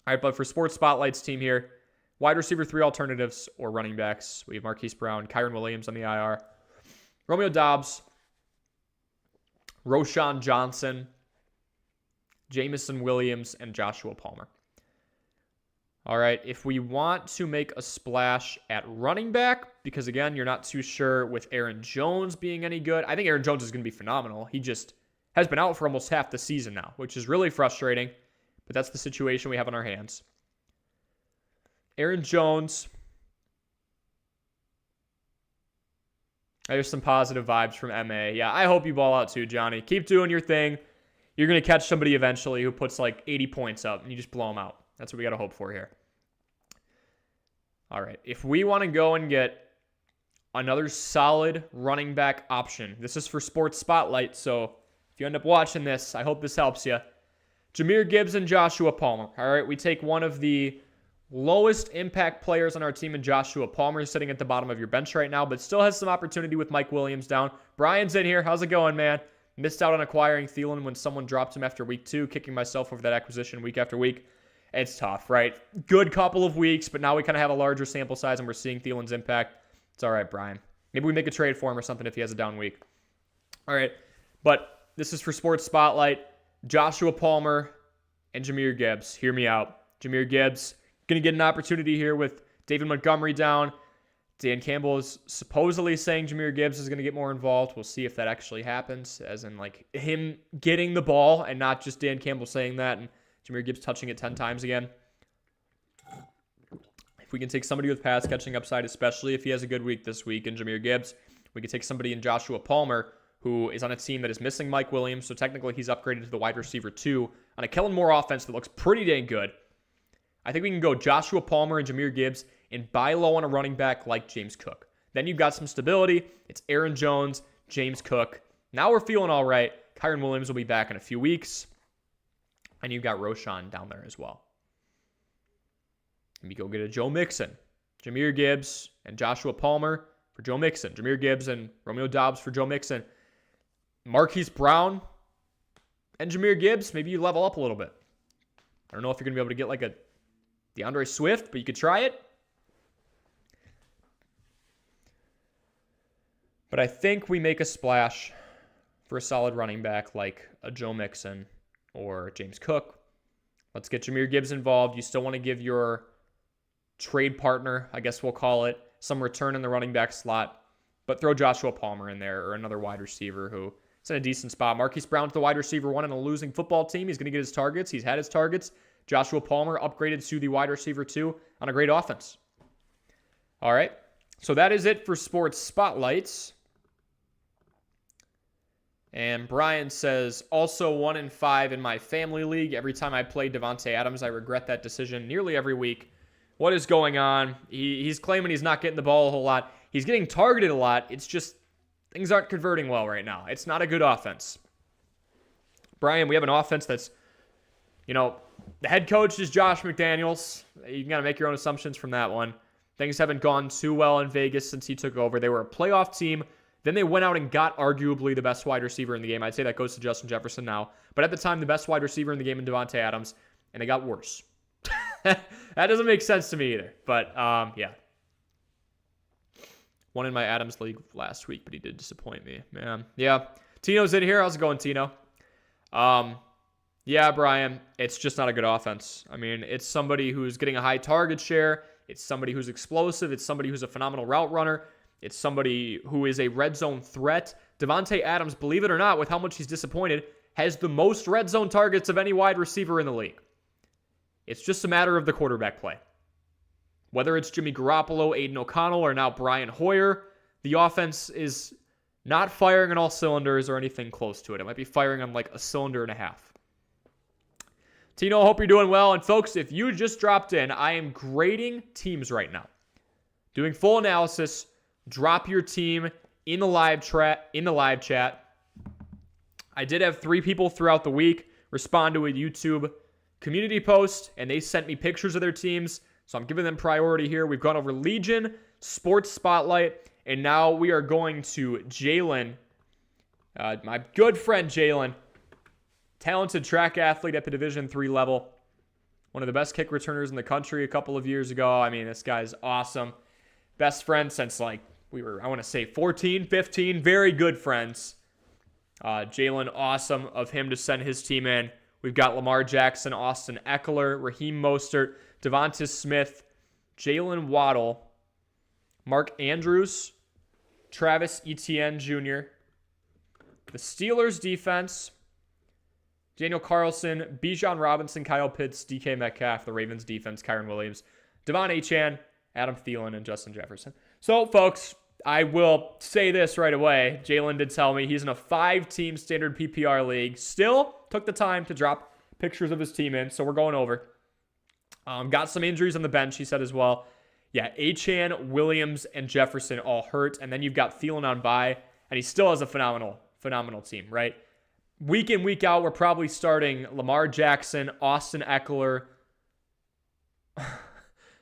All right, but for Sports Spotlight's team here, wide receiver 3 alternatives or running backs. We have Marquise Brown, Kyren Williams on the IR, Romeo Doubs, Roschon Johnson, Jameson Williams, and Joshua Palmer. All right, if we want to make a splash at running back, because again, you're not too sure with Aaron Jones being any good. I think Aaron Jones is going to be phenomenal. He just has been out for almost half the season now, which is really frustrating, but that's the situation we have on our hands. Aaron Jones. There's some positive vibes from MA. Yeah, I hope you ball out too, Johnny. Keep doing your thing. You're going to catch somebody eventually who puts 80 points up, and you just blow them out. That's what we got to hope for here. All right. If we want to go and get another solid running back option, this is for Sports Spotlight, so if you end up watching this, I hope this helps you. Jahmyr Gibbs and Joshua Palmer. All right. We take one of the lowest impact players on our team in Joshua Palmer, sitting at the bottom of your bench right now, but still has some opportunity with Mike Williams down. Brian's in here. How's it going, man? Missed out on acquiring Thielen when someone dropped him after week 2, kicking myself over that acquisition week after week. It's tough, right? Good couple of weeks, but now we kind of have a larger sample size and we're seeing Thielen's impact. It's all right, Brian. Maybe we make a trade for him or something if he has a down week. All right, but this is for Sports Spotlight. Joshua Palmer and Jahmyr Gibbs. Hear me out. Jahmyr Gibbs going to get an opportunity here with David Montgomery down. Dan Campbell is supposedly saying Jahmyr Gibbs is going to get more involved. We'll see if that actually happens, as in him getting the ball and not just Dan Campbell saying that and Jahmyr Gibbs touching it 10 times again. If we can take somebody with pass catching upside, especially if he has a good week this week in Jahmyr Gibbs, we can take somebody in Joshua Palmer, who is on a team that is missing Mike Williams, so technically he's upgraded to the wide receiver 2 on a Kellen Moore offense that looks pretty dang good. I think we can go Joshua Palmer and Jahmyr Gibbs and buy low on a running back like James Cook. Then you've got some stability. It's Aaron Jones, James Cook. Now we're feeling all right. Kyren Williams will be back in a few weeks. And you've got Roschon down there as well. Maybe go get a Joe Mixon. Jahmyr Gibbs and Joshua Palmer for Joe Mixon. Jahmyr Gibbs and Romeo Doubs for Joe Mixon. Marquise Brown and Jahmyr Gibbs. Maybe you level up a little bit. I don't know if you're going to be able to get a DeAndre Swift, but you could try it. But I think we make a splash for a solid running back like a Joe Mixon or James Cook. Let's get Jahmyr Gibbs involved. You still want to give your trade partner, I guess we'll call it, some return in the running back slot, but throw Joshua Palmer in there or another wide receiver who is in a decent spot. Marquise Brown's the wide receiver one in a losing football team. He's going to get his targets. He's had his targets. Joshua Palmer upgraded to the wide receiver two on a great offense. All right, so that is it for sports spotlights. And Brian says, also 1-5 in my family league. Every time I play Davante Adams, I regret that decision nearly every week. What is going on? He's claiming he's not getting the ball a whole lot. He's getting targeted a lot. It's just things aren't converting well right now. It's not a good offense. Brian, we have an offense that's, the head coach is Josh McDaniels. You got to make your own assumptions from that one. Things haven't gone too well in Vegas since he took over. They were a playoff team. Then they went out and got arguably the best wide receiver in the game. I'd say that goes to Justin Jefferson now. But at the time, the best wide receiver in the game in Davante Adams. And they got worse. That doesn't make sense to me either. But, yeah. Won in my Adams league last week, but he did disappoint me. Man. Yeah. Tino's in here. How's it going, Tino? Yeah, Brian. It's just not a good offense. I mean, it's somebody who's getting a high target share. It's somebody who's explosive. It's somebody who's a phenomenal route runner. It's somebody who is a red zone threat. Davante Adams, believe it or not, with how much he's disappointed, has the most red zone targets of any wide receiver in the league. It's just a matter of the quarterback play. Whether it's Jimmy Garoppolo, Aiden O'Connell, or now Brian Hoyer, the offense is not firing on all cylinders or anything close to it. It might be firing on like a cylinder and a half. Tino, I hope you're doing well. And folks, if you just dropped in, I am grading teams right now. Doing full analysis. Drop your team in the live chat. I did have 3 people throughout the week respond to a YouTube community post, and they sent me pictures of their teams, so I'm giving them priority here. We've gone over Legion, Sports Spotlight, and now we are going to Jalen, my good friend Jalen, talented track athlete at the Division III level, one of the best kick returners in the country a couple of years ago. I mean, this guy's awesome. Best friend since we were, I want to say 14, 15, very good friends. Jalen, awesome of him to send his team in. We've got Lamar Jackson, Austin Eckler, Raheem Mostert, Devonta Smith, Jalen Waddle, Mark Andrews, Travis Etienne Jr., the Steelers defense, Daniel Carlson, Bijan Robinson, Kyle Pitts, DK Metcalf, the Ravens defense, Kyren Williams, Devon Achane, Adam Thielen, and Justin Jefferson. So, folks, I will say this right away. Jalen did tell me he's in a 5-team standard PPR league. Still took the time to drop pictures of his team in, so we're going over. Got some injuries on the bench, he said as well. Yeah, Achane, Williams, and Jefferson all hurt, and then you've got Thielen on bye, and he still has a phenomenal team, right? Week in, week out, we're probably starting Lamar Jackson, Austin Eckler,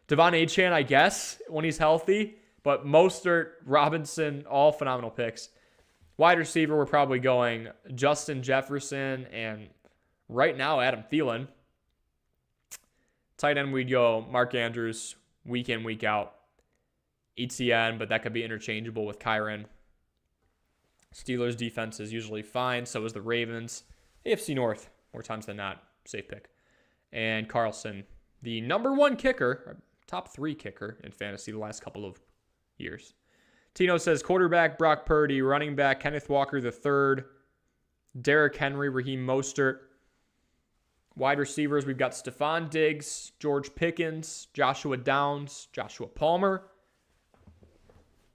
Devon Achane, I guess, when he's healthy. But Mostert, Robinson, all phenomenal picks. Wide receiver, we're probably going Justin Jefferson and right now Adam Thielen. Tight end, we'd go Mark Andrews, week in, week out. ETN, but that could be interchangeable with Kyren. Steelers defense is usually fine. So is the Ravens. AFC North, more times than not. Safe pick. And Carlson, the number 1 kicker, top 3 kicker in fantasy the last couple of years. Tino says quarterback Brock Purdy, running back Kenneth Walker III, Derrick Henry, Raheem Mostert. Wide receivers, we've got Stephon Diggs, George Pickens, Joshua Downs, Joshua Palmer.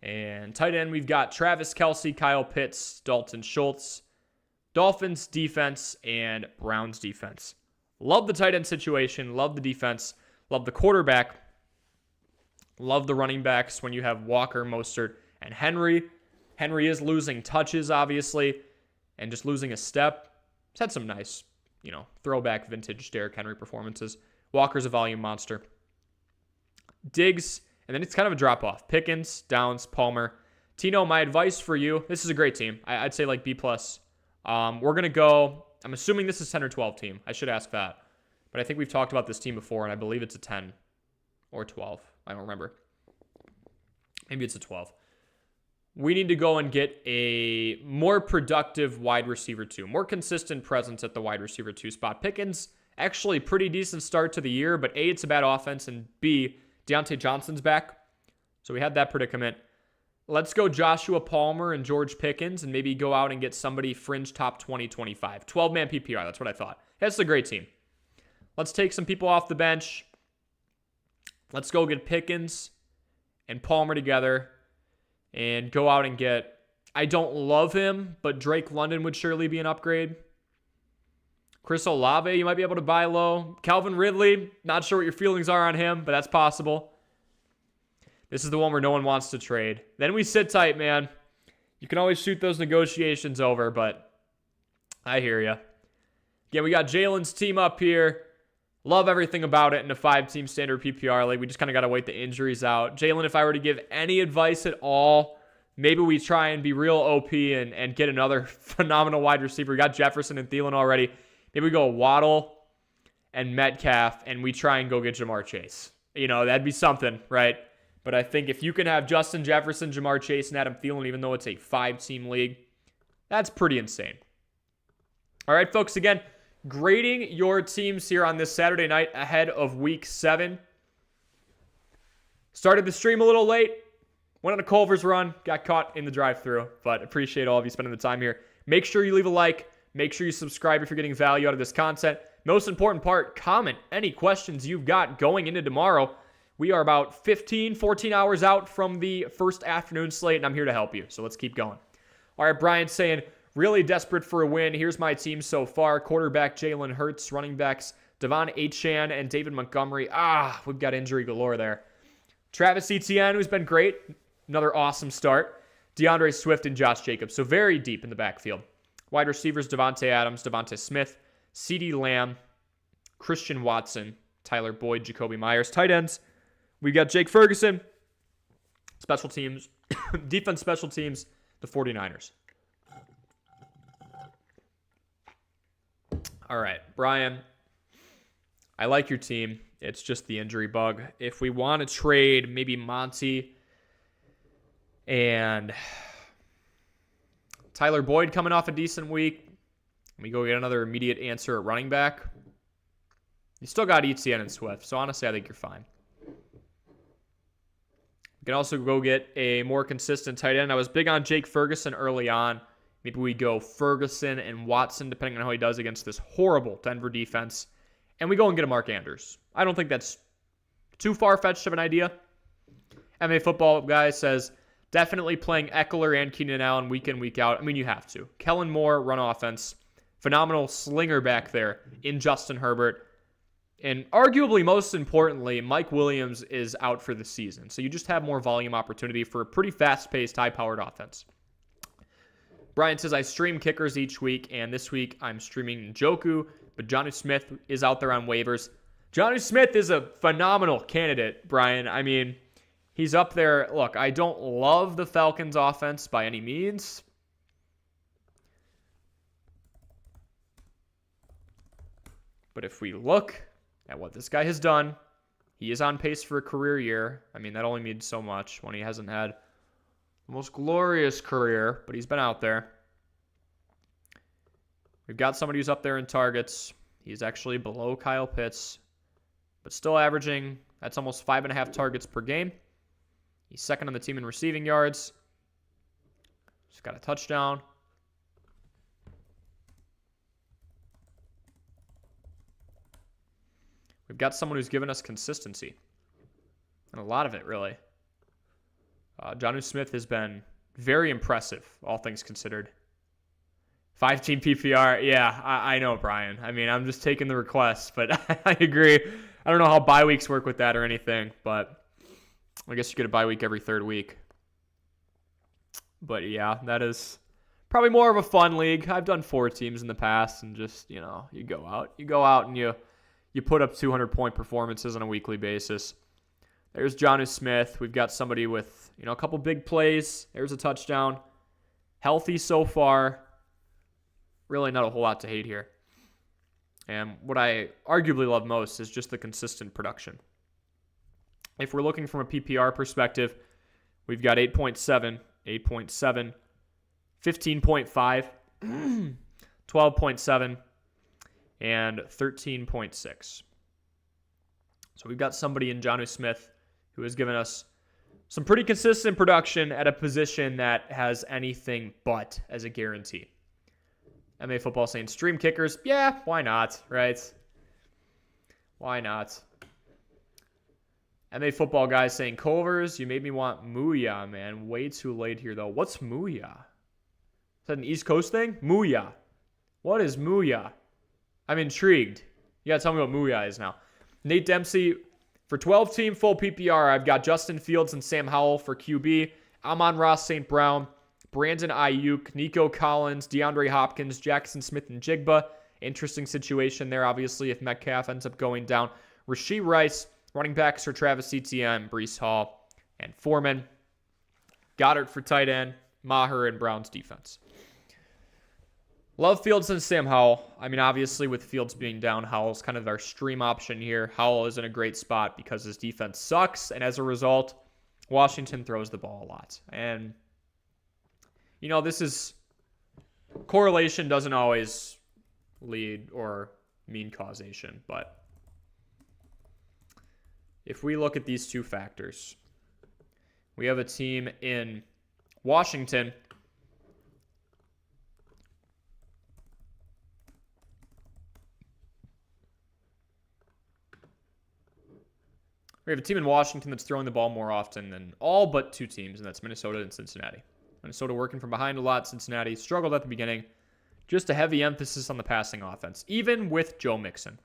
And tight end, we've got Travis Kelce, Kyle Pitts, Dalton Schultz, Dolphins defense, and Browns defense. Love the tight end situation. Love the defense. Love the quarterback. Love the running backs when you have Walker, Mostert, and Henry. Henry is losing touches, obviously, and just losing a step. He's had some nice, throwback vintage Derrick Henry performances. Walker's a volume monster. Diggs, and then it's kind of a drop-off. Pickens, Downs, Palmer. Tino, my advice for you, this is a great team. I'd say like B+. We're going to go, I'm assuming this is 10 or 12 team. I should ask that. But I think we've talked about this team before, and I believe it's a 10 or 12. I don't remember. Maybe it's a 12. we need to go and get a more productive wide receiver 2, more consistent presence at the wide receiver 2 spot. Pickens, actually pretty decent start to the year, but A, it's a bad offense, and B, Deontay Johnson's back. So we had that predicament. Let's go Joshua Palmer and George Pickens and maybe go out and get somebody fringe top 20, 25. 12-man PPR, that's what I thought. That's a great team. Let's take some people off the bench. Let's go get Pickens and Palmer together and go out and get, I don't love him, but Drake London would surely be an upgrade. Chris Olave, you might be able to buy low. Calvin Ridley, not sure what your feelings are on him, but that's possible. This is the one where no one wants to trade. Then we sit tight, man. You can always shoot those negotiations over, but I hear you. Again, we got Jalen's team up here. Love everything about it in a 5-team standard PPR league. We just kind of got to wait the injuries out. Jalen, if I were to give any advice at all, maybe we try and be real OP and get another phenomenal wide receiver. We got Jefferson and Thielen already. Maybe we go Waddle and Metcalf, and we try and go get Jamar Chase. You know, that'd be something, right? But I think if you can have Justin Jefferson, Jamar Chase, and Adam Thielen, even though it's a 5-team league, that's pretty insane. All right, folks, again, grading your teams here on this Saturday night ahead of Week 7. Started the stream a little late. Went on a Culver's run. Got caught in the drive-thru. But appreciate all of you spending the time here. Make sure you leave a like. Make sure you subscribe if you're getting value out of this content. Most important part, comment any questions you've got going into tomorrow. We are about 14 hours out from the first afternoon slate, and I'm here to help you. So let's keep going. All right, Brian's saying, really desperate for a win. Here's my team so far. Quarterback Jalen Hurts, running backs Devon Achane and David Montgomery. We've got injury galore there. Travis Etienne, who's been great. Another awesome start. DeAndre Swift and Josh Jacobs. So very deep in the backfield. Wide receivers, Devontae Adams, Devontae Smith, CeeDee Lamb, Christian Watson, Tyler Boyd, Jacoby Myers. Tight ends, we've got Jake Ferguson. Special teams, defense special teams, the 49ers. All right, Brian, I like your team. It's just the injury bug. If we want to trade maybe Monty and Tyler Boyd coming off a decent week, we go get another immediate answer at running back. You still got Etienne and Swift, so honestly, I think you're fine. You can also go get a more consistent tight end. I was big on Jake Ferguson early on. Maybe we go Ferguson and Watson, depending on how he does against this horrible Denver defense. And we go and get a Mark Andrews. I don't think that's too far-fetched of an idea. MA Football Guy says, definitely playing Eckler and Keenan Allen week in, week out. I mean, you have to. Kellen Moore, run offense. Phenomenal slinger back there in Justin Herbert. And arguably, most importantly, Mike Williams is out for the season. So you just have more volume opportunity for a pretty fast-paced, high-powered offense. Brian says, I stream kickers each week, and this week I'm streaming Njoku, but Jonnu Smith is out there on waivers. Jonnu Smith is a phenomenal candidate, Brian. I mean, he's up there. Look, I don't love the Falcons' offense by any means. But if we look at what this guy has done, he is on pace for a career year. I mean, that only means so much when he hasn't had the most glorious career, but he's been out there. We've got somebody who's up there in targets. He's actually below Kyle Pitts, but still averaging, that's almost 5.5 targets per game. He's second on the team in receiving yards. He's got a touchdown. We've got someone who's given us consistency, and a lot of it, really. Jonnu Smith has been very impressive, all things considered. 5-team PPR, yeah, I know, Brian. I mean, I'm just taking the request, but I agree. I don't know how bye weeks work with that or anything, but I guess you get a bye week every third week. But yeah, that is probably more of a fun league. I've done 4 teams in the past, and just, you know, you go out and you put up 200-point performances on a weekly basis. There's Jonnu Smith. We've got somebody with, you know, a couple big plays. There's a touchdown. Healthy so far. Really not a whole lot to hate here. And what I arguably love most is just the consistent production. If we're looking from a PPR perspective, we've got 8.7 8.7, 15.5, 12.7, and 13.6. So we've got somebody in Jonnu Smith who has given us some pretty consistent production at a position that has anything but as a guarantee. MA Football saying stream kickers. Yeah, why not, right? Why not? MA Football guys saying Culvers, you made me want Muya, man. Way too late here, though. What's Muya? Is that an East Coast thing? Muya. What is Muya? I'm intrigued. You gotta tell me what Muya is now. Nate Dempsey, for 12-team full PPR, I've got Justin Fields and Sam Howell for QB, Amon-Ra St. Brown, Brandon Ayuk, Nico Collins, DeAndre Hopkins, Jackson Smith, and Jigba. Interesting situation there, obviously, if Metcalf ends up going down. Rashee Rice, running backs for Travis Etienne, Breece Hall, and Foreman. Goddard for tight end, Maher, and Browns defense. Love Fields and Sam Howell. I mean, obviously, with Fields being down, Howell's kind of our stream option here. Howell is in a great spot because his defense sucks, and as a result, Washington throws the ball a lot. And, you know, this is... correlation doesn't always lead or mean causation, but if we look at these two factors, we have a team in Washington that's throwing the ball more often than all but two teams, and that's Minnesota and Cincinnati. Minnesota working from behind a lot. Cincinnati struggled at the beginning. Just a heavy emphasis on the passing offense, even with Joe Mixon.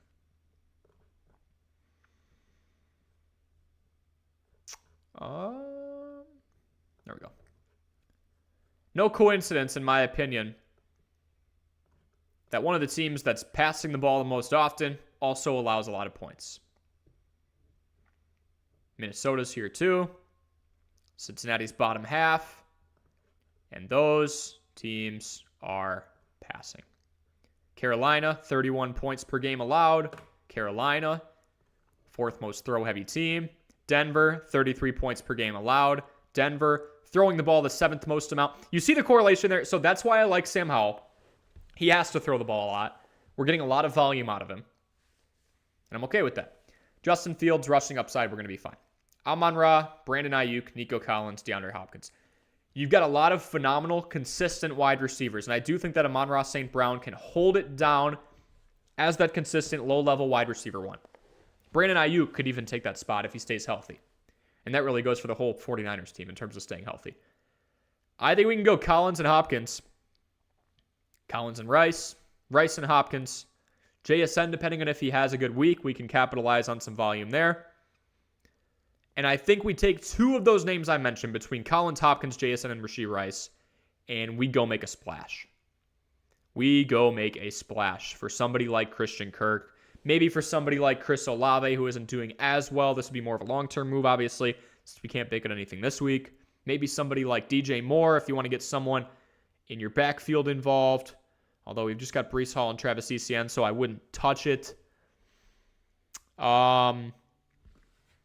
There we go. No coincidence, in my opinion, that one of the teams that's passing the ball the most often also allows a lot of points. Minnesota's here too. Cincinnati's bottom half. And those teams are passing. Carolina, 31 points per game allowed. Carolina, fourth most throw-heavy team. Denver, 33 points per game allowed. Denver, throwing the ball the seventh most amount. You see the correlation there? So that's why I like Sam Howell. He has to throw the ball a lot. We're getting a lot of volume out of him. And I'm okay with that. Justin Fields, rushing upside, we're going to be fine. Amon-Ra, Brandon Ayuk, Nico Collins, DeAndre Hopkins. You've got a lot of phenomenal, consistent wide receivers. And I do think that Amon-Ra St. Brown can hold it down as that consistent, low-level wide receiver one. Brandon Ayuk could even take that spot if he stays healthy. And that really goes for the whole 49ers team in terms of staying healthy. I think we can go Collins and Hopkins. Collins and Rice. Rice and Hopkins. JSN, depending on if he has a good week, we can capitalize on some volume there. And I think we take two of those names I mentioned between Collins, Hopkins, JSN, and Rashee Rice, and we go make a splash. We go make a splash for somebody like Christian Kirk. Maybe for somebody like Chris Olave, who isn't doing as well. This would be more of a long-term move, obviously, since we can't bake on anything this week. Maybe somebody like DJ Moore, if you want to get someone in your backfield involved. Although we've just got Breece Hall and Travis Etienne, so I wouldn't touch it.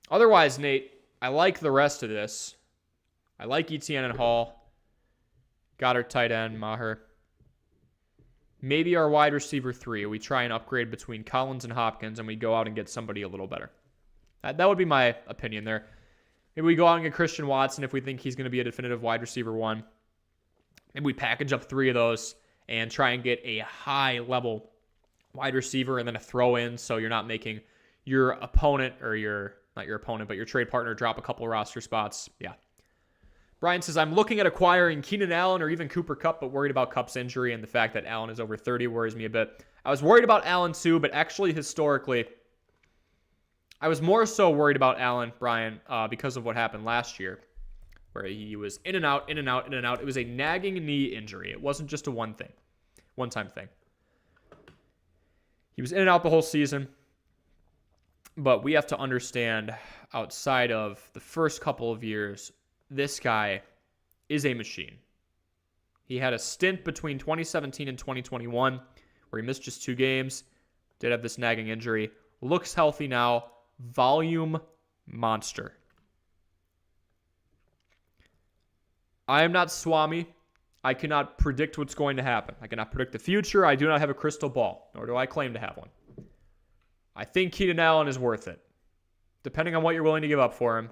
Otherwise, Nate, I like the rest of this. I like Etienne and Hall. Goddard tight end, Maher. Maybe our wide receiver 3. We try and upgrade between Collins and Hopkins, and we go out and get somebody a little better. That would be my opinion there. Maybe we go out and get Christian Watson if we think he's going to be a definitive wide receiver 1. Maybe we package up 3 of those and try and get a high-level wide receiver and then a throw-in so you're not making your opponent or not your opponent, but your trade partner drop a couple roster spots. Yeah. Brian says, I'm looking at acquiring Keenan Allen or even Cooper Kupp, but worried about Kupp's injury, and the fact that Allen is over 30 worries me a bit. I was worried about Allen too, but actually historically, I was more so worried about Allen, Brian, because of what happened last year, where he was in and out, in and out, in and out. It was a nagging knee injury. It wasn't just a one-time thing. He was in and out the whole season. But we have to understand, outside of the first couple of years, this guy is a machine. He had a stint between 2017 and 2021 where he missed just 2 games, did have this nagging injury, looks healthy now, volume monster. I am not Swami. I cannot predict what's going to happen. I cannot predict the future. I do not have a crystal ball, nor do I claim to have one. I think Keenan Allen is worth it, depending on what you're willing to give up for him.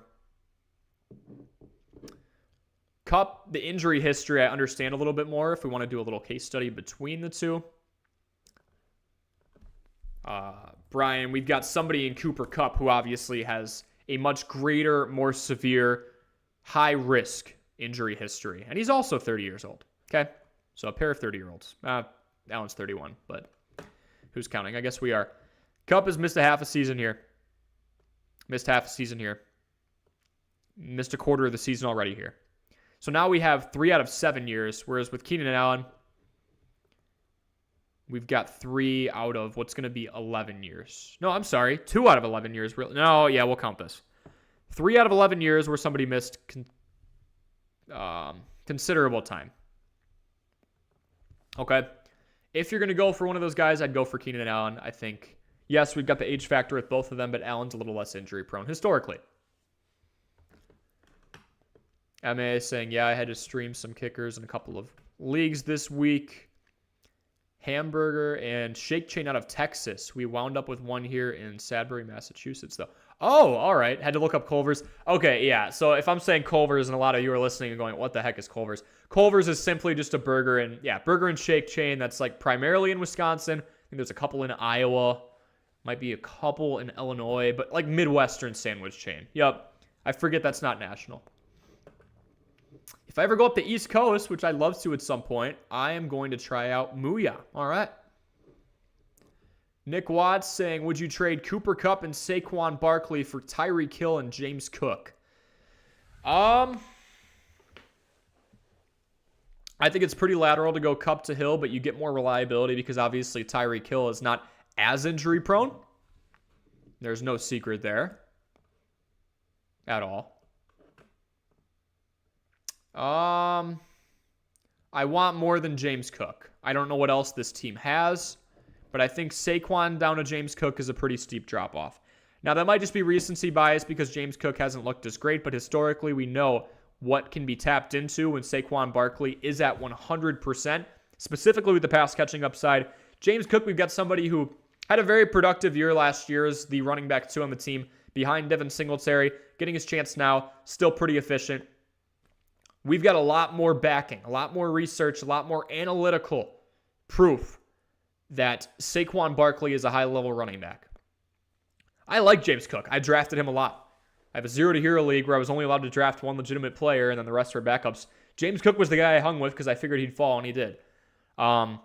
Kupp, the injury history, I understand a little bit more if we want to do a little case study between the two. Brian, we've got somebody in Cooper Kupp who obviously has a much greater, more severe, high-risk injury history. And he's also 30 years old, okay? So a pair of 30-year-olds. Allen's 31, but who's counting? I guess we are. Kupp has missed half a season here. Missed a quarter of the season already here. So now we have 3 out of 7 years, whereas with Keenan Allen, we've got 3 out of what's going to be 11 years. No, I'm sorry. 2 out of 11 years. No, yeah, we'll count this. 3 out of 11 years where somebody missed considerable time. Okay. If you're going to go for one of those guys, I'd go for Keenan Allen. I think, yes, we've got the age factor with both of them, but Allen's a little less injury prone historically. MA is saying, yeah, I had to stream some kickers in a couple of leagues this week. Hamburger and Shake Chain out of Texas. We wound up with one here in Sudbury, Massachusetts, though. Oh, all right. Had to look up Culver's. Okay, yeah. So if I'm saying Culver's and a lot of you are listening and going, what the heck is Culver's? Culver's is simply just a burger and shake chain that's like primarily in Wisconsin. I think there's a couple in Iowa. Might be a couple in Illinois, but like Midwestern sandwich chain. Yep. I forget that's not national. If I ever go up the East Coast, which I'd love to at some point, I am going to try out Muya. All right. Nick Watts saying, would you trade Cooper Kupp and Saquon Barkley for Tyreek Hill and James Cook? I think it's pretty lateral to go Kupp to Hill, but you get more reliability because obviously Tyreek Hill is not as injury prone. There's no secret there at all. I want more than James Cook. I don't know what else this team has, but I think Saquon down to James Cook is a pretty steep drop-off. Now, that might just be recency bias because James Cook hasn't looked as great, but historically we know what can be tapped into when Saquon Barkley is at 100%, specifically with the pass-catching upside. James Cook, we've got somebody who had a very productive year last year as the running back 2 on the team behind Devin Singletary, getting his chance now, still pretty efficient. We've got a lot more backing, a lot more research, a lot more analytical proof that Saquon Barkley is a high-level running back. I like James Cook. I drafted him a lot. I have a 0-to-hero league where I was only allowed to draft one legitimate player, and then the rest were backups. James Cook was the guy I hung with because I figured he'd fall, and he did. Kupp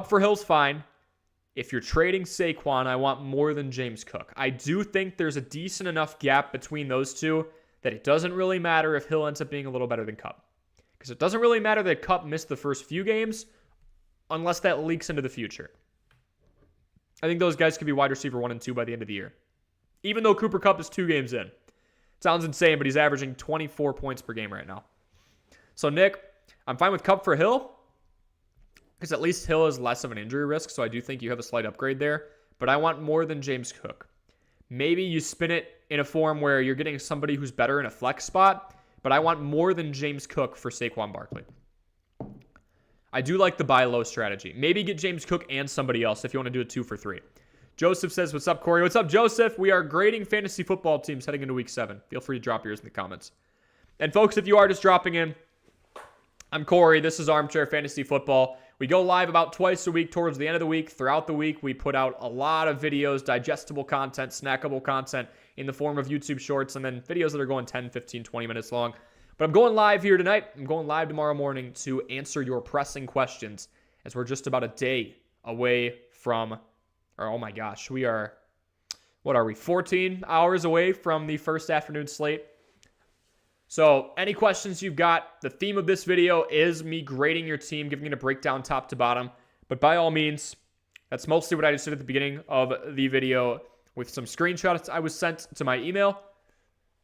for Hill's fine. If you're trading Saquon, I want more than James Cook. I do think there's a decent enough gap between those two that it doesn't really matter if Hill ends up being a little better than Kupp. Because it doesn't really matter that Kupp missed the first few games unless that leaks into the future. I think those guys could be wide receiver 1 and 2 by the end of the year. Even though Cooper Kupp is 2 games in. Sounds insane, but he's averaging 24 points per game right now. So, Nick, I'm fine with Kupp for Hill because at least Hill is less of an injury risk, so I do think you have a slight upgrade there. But I want more than James Cook. Maybe you spin it in a form where you're getting somebody who's better in a flex spot, but I want more than James Cook for Saquon Barkley. I do like the buy low strategy. Maybe get James Cook and somebody else if you want to do a 2 for 3. Joseph says, what's up, Corey? What's up, Joseph? We are grading fantasy football teams heading into week 7. Feel free to drop yours in the comments. And folks, if you are just dropping in, I'm Corey. This is Armchair Fantasy Football. We go live about twice a week towards the end of the week. Throughout the week, we put out a lot of videos, digestible content, snackable content in the form of YouTube shorts, and then videos that are going 10, 15, 20 minutes long. But I'm going live here tonight. I'm going live tomorrow morning to answer your pressing questions as we're just about a day away from, or oh my gosh, we are, 14 hours away from the first afternoon slate. So any questions you've got, the theme of this video is me grading your team, giving it a breakdown top to bottom. But by all means, that's mostly what I just did at the beginning of the video with some screenshots I was sent to my email.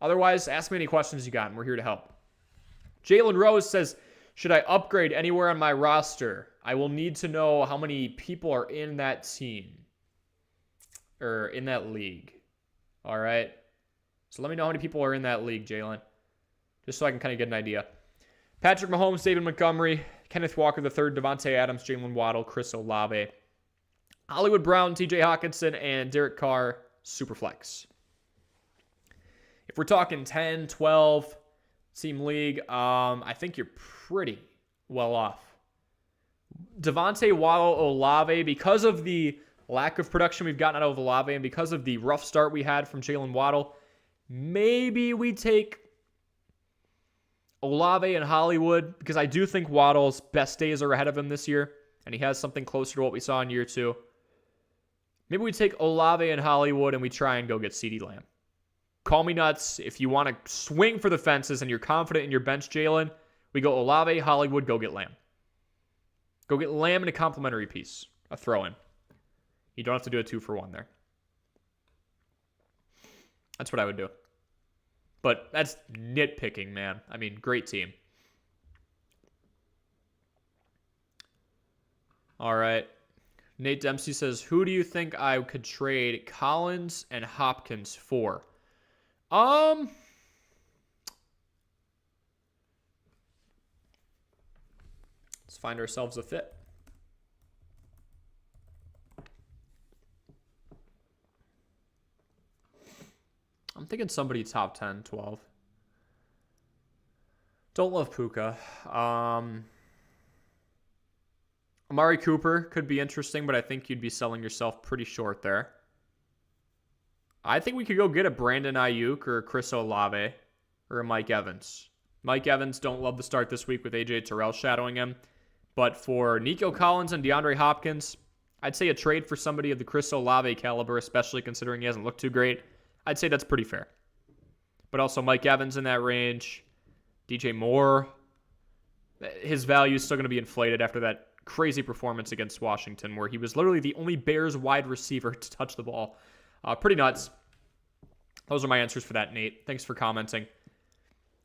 Otherwise, ask me any questions you got, and we're here to help. Jalen Rose says, should I upgrade anywhere on my roster? I will need to know how many people are in that team or in that league. All right. So let me know how many people are in that league, Jalen. just so I can kind of get an idea. Patrick Mahomes, David Montgomery, Kenneth Walker III, Devontae Adams, Jalen Waddle, Chris Olave, Hollywood Brown, TJ Hawkinson, and Derek Carr, Superflex. If we're talking 10, 12 team league, I think you're pretty well off. Devontae Waddle, Olave, because of the lack of production we've gotten out of Olave and because of the rough start we had from Jalen Waddle, maybe we take Olave and Hollywood, because I do think Waddle's best days are ahead of him this year, and he has something closer to what we saw in year 2. Maybe we take Olave and Hollywood and we try and go get CeeDee Lamb. Call me nuts. If you want to swing for the fences and you're confident in your bench, Jalen, we go Olave, Hollywood, go get Lamb. Go get Lamb in a complimentary piece, a throw-in. You don't have to do a 2-for-1 there. That's what I would do. But that's nitpicking, man. I mean, great team. All right. Nate Dempsey says, who do you think I could trade Collins and Hopkins for? Let's find ourselves a fit. I'm thinking somebody top 10, 12. Don't love Puka. Amari Cooper could be interesting, but I think you'd be selling yourself pretty short there. I think we could go get a Brandon Ayuk or a Chris Olave or a Mike Evans. Mike Evans, don't love the start this week with AJ Terrell shadowing him. But for Nico Collins and DeAndre Hopkins, I'd say a trade for somebody of the Chris Olave caliber, especially considering he hasn't looked too great, I'd say that's pretty fair. But also Mike Evans in that range. DJ Moore, his value is still going to be inflated after that crazy performance against Washington where he was literally the only Bears wide receiver to touch the ball. Pretty nuts. Those are my answers for that, Nate. Thanks for commenting.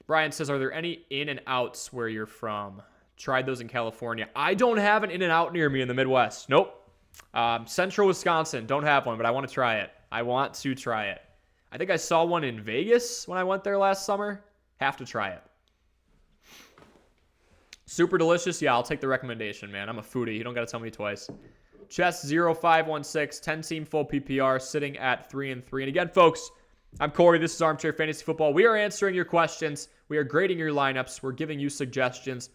Brian says, are there any In-N-Outs where you're from? Tried those in California. I don't have an In-N-Out near me in the Midwest. Nope. Central Wisconsin. Don't have one, but I want to try it. I want to try it. I think I saw one in Vegas when I went there last summer. Have to try it. Super delicious. Yeah, I'll take the recommendation, man. I'm a foodie. You don't got to tell me twice. Chess0516, 10-team full PPR, sitting at 3-3. And again, folks, I'm Corey. This is Armchair Fantasy Football. We are answering your questions. We are grading your lineups. We're giving you suggestions.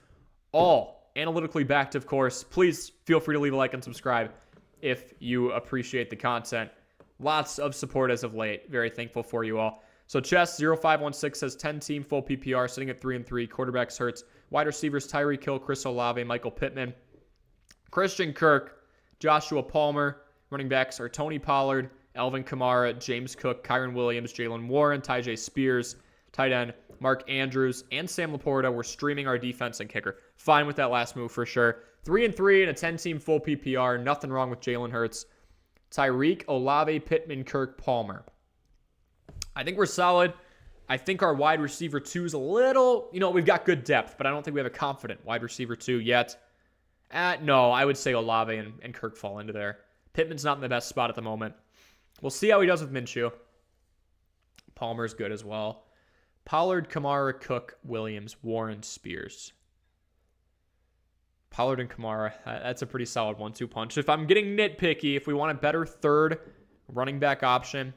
All analytically backed, of course. Please feel free to leave a like and subscribe if you appreciate the content. Lots of support as of late. Very thankful for you all. So Chess0516 says 10-team full PPR, sitting at 3-3. Quarterbacks Hurts. Wide receivers Tyreek Hill, Chris Olave, Michael Pittman, Christian Kirk, Joshua Palmer. Running backs are Tony Pollard, Alvin Kamara, James Cook, Kyren Williams, Jalen Warren, Tyjae Spears. Tight end Mark Andrews and Sam Laporta. We're streaming our defense and kicker. Fine with that last move for sure. 3-3 and a 10-team full PPR. Nothing wrong with Jalen Hurts. Tyreek, Olave, Pittman, Kirk, Palmer. I think we're solid. I think our wide receiver 2 is a little, we've got good depth, but I don't think we have a confident wide receiver 2 yet. No, I would say Olave and Kirk fall into there. Pittman's not in the best spot at the moment. We'll see how he does with Minshew. Palmer's good as well. Pollard, Kamara, Cook, Williams, Warren, Spears. Pollard and Kamara, that's a pretty solid 1-2 punch. If I'm getting nitpicky, if we want a better third running back option,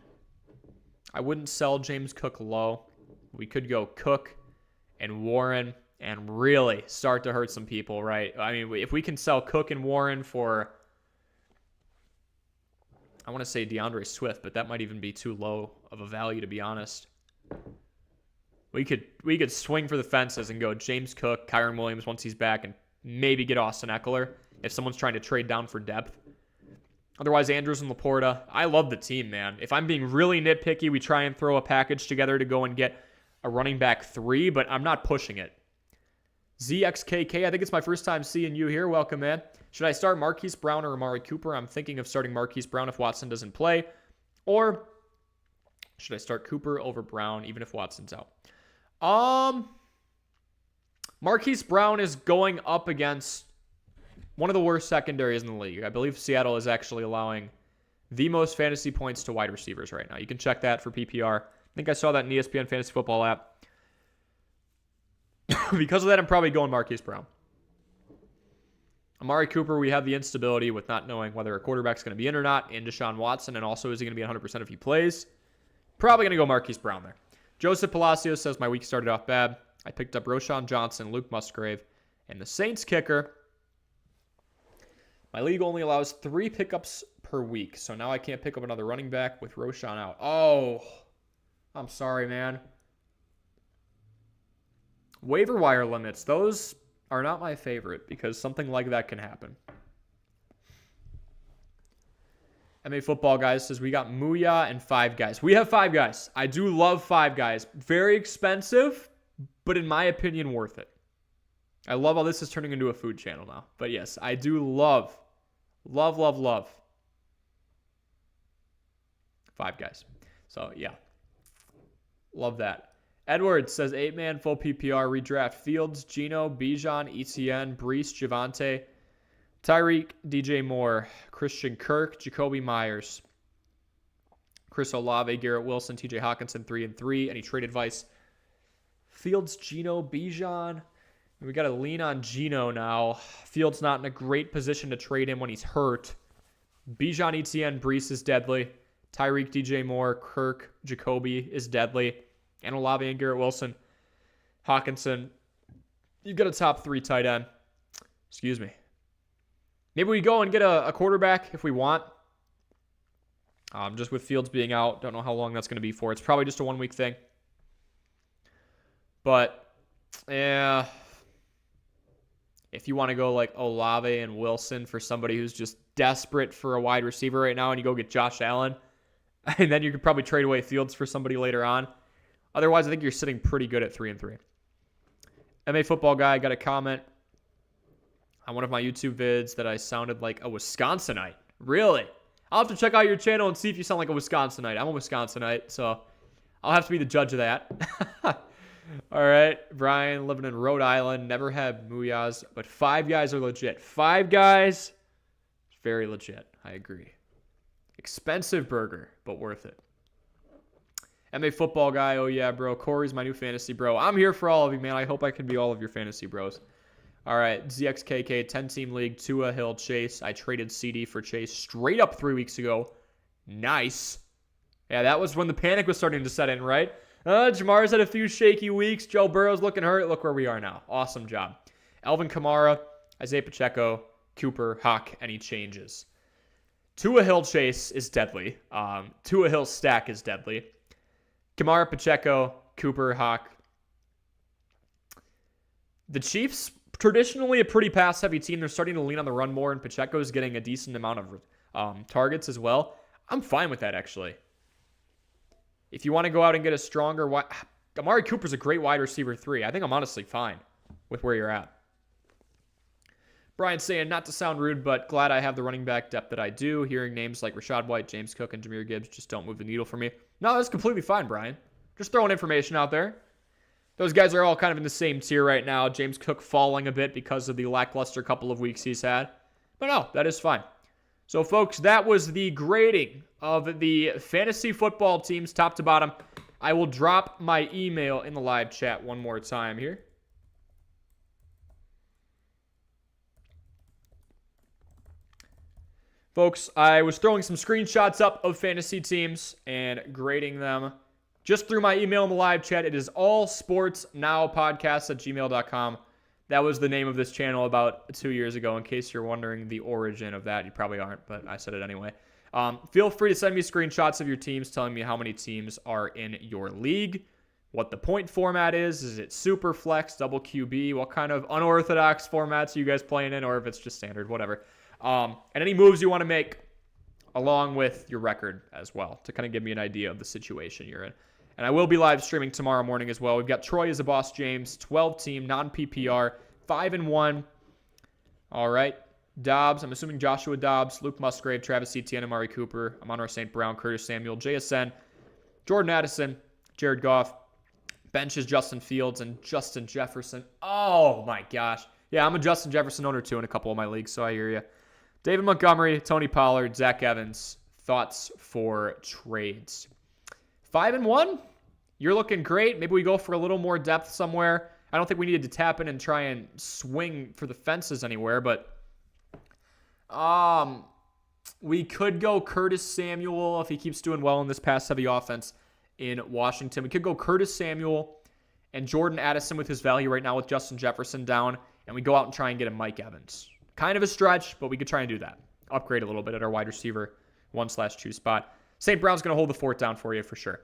I wouldn't sell James Cook low. We could go Cook and Warren and really start to hurt some people, right? I mean, if we can sell Cook and Warren for, I want to say DeAndre Swift, but that might even be too low of a value, to be honest. We could swing for the fences and go James Cook, Kyren Williams once he's back, and maybe get Austin Eckler if someone's trying to trade down for depth. Otherwise, Andrews and Laporta. I love the team, man. If I'm being really nitpicky, we try and throw a package together to go and get a running back 3, but I'm not pushing it. ZXKK, I think it's my first time seeing you here. Welcome, man. Should I start Marquise Brown or Amari Cooper? I'm thinking of starting Marquise Brown if Watson doesn't play. Or should I start Cooper over Brown even if Watson's out? Marquise Brown is going up against one of the worst secondaries in the league. I believe Seattle is actually allowing the most fantasy points to wide receivers right now. You can check that for PPR. I think I saw that in the ESPN Fantasy Football app. Because of that, I'm probably going Marquise Brown. Amari Cooper, we have the instability with not knowing whether a quarterback's going to be in or not, and Deshaun Watson, and also is he going to be 100% if he plays? Probably going to go Marquise Brown there. Joseph Palacios says, my week started off bad. I picked up Roschon Johnson, Luke Musgrave, and the Saints kicker. My league only allows 3 pickups per week, so now I can't pick up another running back with Roschon out. Oh, I'm sorry, man. Waiver wire limits, those are not my favorite because something like that can happen. MA Football Guys says we got Muya and Five Guys. We have Five Guys. I do love Five Guys. Very expensive, but in my opinion, worth it. I love how this is turning into a food channel now. But yes, I do love Five Guys. So yeah, love that. Edwards says 8-man full PPR redraft. Fields, Geno, Bijan, ETN, Breece, Javonte, Tyreek, DJ Moore, Christian Kirk, Jacoby Myers, Chris Olave, Garrett Wilson, TJ Hawkinson, 3-3. Any trade advice? Fields, Geno, Bijan. We got to lean on Geno now. Fields not in a great position to trade him when he's hurt. Bijan, ETN, Breece is deadly. Tyreek, DJ Moore, Kirk, Jacoby is deadly. And Olave and Garrett Wilson. Hawkinson. You've got a top 3 tight end. Excuse me. Maybe we go and get a quarterback if we want. Just with Fields being out. Don't know how long that's going to be for. It's probably just a 1-week thing. But, yeah. If you want to go like Olave and Wilson for somebody who's just desperate for a wide receiver right now and you go get Josh Allen, and then you could probably trade away Fields for somebody later on. Otherwise, I think you're sitting pretty good at 3-3. MA Football Guy got a comment on one of my YouTube vids that I sounded like a Wisconsinite. Really? I'll have to check out your channel and see if you sound like a Wisconsinite. I'm a Wisconsinite, so I'll have to be the judge of that. All right, Brian, living in Rhode Island, never had Muyas, but Five Guys are legit. Five Guys, very legit. I agree. Expensive burger, but worth it. MA Football Guy, oh yeah, bro. Corey's my new fantasy bro. I'm here for all of you, man. I hope I can be all of your fantasy bros. All right, ZXKK, 10-team league, Tua, Hill, Chase. I traded CD for Chase straight up 3 weeks ago. Nice. Yeah, that was when the panic was starting to set in, right? Jamar's had a few shaky weeks. Joe Burrow's looking hurt. Look where we are now. Awesome job. Alvin Kamara, Isaiah Pacheco, Cooper, Hawk, any changes? Tua Hill Chase is deadly. Tua Hill stack is deadly. Kamara, Pacheco, Cooper, Hawk. The Chiefs, traditionally a pretty pass-heavy team. They're starting to lean on the run more, and Pacheco's getting a decent amount of targets as well. I'm fine with that, actually. If you want to go out and get a stronger Amari Cooper's a great wide receiver 3. I think I'm honestly fine with where you're at. Brian saying, not to sound rude, but glad I have the running back depth that I do. Hearing names like Rachaad White, James Cook, and Jahmyr Gibbs just don't move the needle for me. No, that's completely fine, Brian. Just throwing information out there. Those guys are all kind of in the same tier right now. James Cook falling a bit because of the lackluster couple of weeks he's had. But no, that is fine. So, folks, that was the grading of the fantasy football teams top to bottom. I will drop my email in the live chat one more time here. Folks, I was throwing some screenshots up of fantasy teams and grading them just through my email in the live chat. It is allsportsnowpodcast@gmail.com. That was the name of this channel about 2 years ago, in case you're wondering the origin of that. You probably aren't, but I said it anyway. Feel free to send me screenshots of your teams telling me how many teams are in your league, what the point format is. Is it super flex, double QB? What kind of unorthodox formats are you guys playing in, or if it's just standard, whatever. And any moves you want to make along with your record as well to kind of give me an idea of the situation you're in. And I will be live streaming tomorrow morning as well. We've got Troy as a boss, James, 12-team, non-PPR, 5-1. All right. Dobbs, I'm assuming Joshua Dobbs, Luke Musgrave, Travis Etienne, Amari Cooper, Amon-Ra St. Brown, Curtis Samuel, JSN, Jordan Addison, Jared Goff. Bench is Justin Fields and Justin Jefferson. Oh, my gosh. Yeah, I'm a Justin Jefferson owner, too, in a couple of my leagues, so I hear you. David Montgomery, Tony Pollard, Zach Evans. Thoughts for trades? 5-1? You're looking great. Maybe we go for a little more depth somewhere I don't think we needed to tap in and try and swing for the fences anywhere, but we could go Curtis Samuel if he keeps doing well in this pass-heavy offense in Washington. We could go Curtis Samuel and Jordan Addison with his value right now with Justin Jefferson down, and we go out and try and get a Mike Evans. Kind of a stretch, but we could try and do that. Upgrade a little bit at our wide receiver 1/2 spot. St. Brown's going to hold the fort down for you for sure.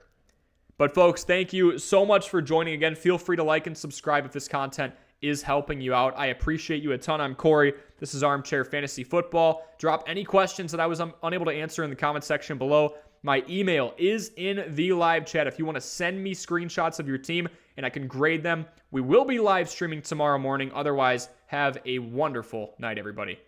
But folks, thank you so much for joining again. Feel free to like and subscribe if this content is helping you out. I appreciate you a ton. I'm Corey. This is Armchair Fantasy Football. Drop any questions that I was unable to answer in the comment section below. My email is in the live chat if you want to send me screenshots of your team and I can grade them. We will be live streaming tomorrow morning. Otherwise, have a wonderful night, everybody.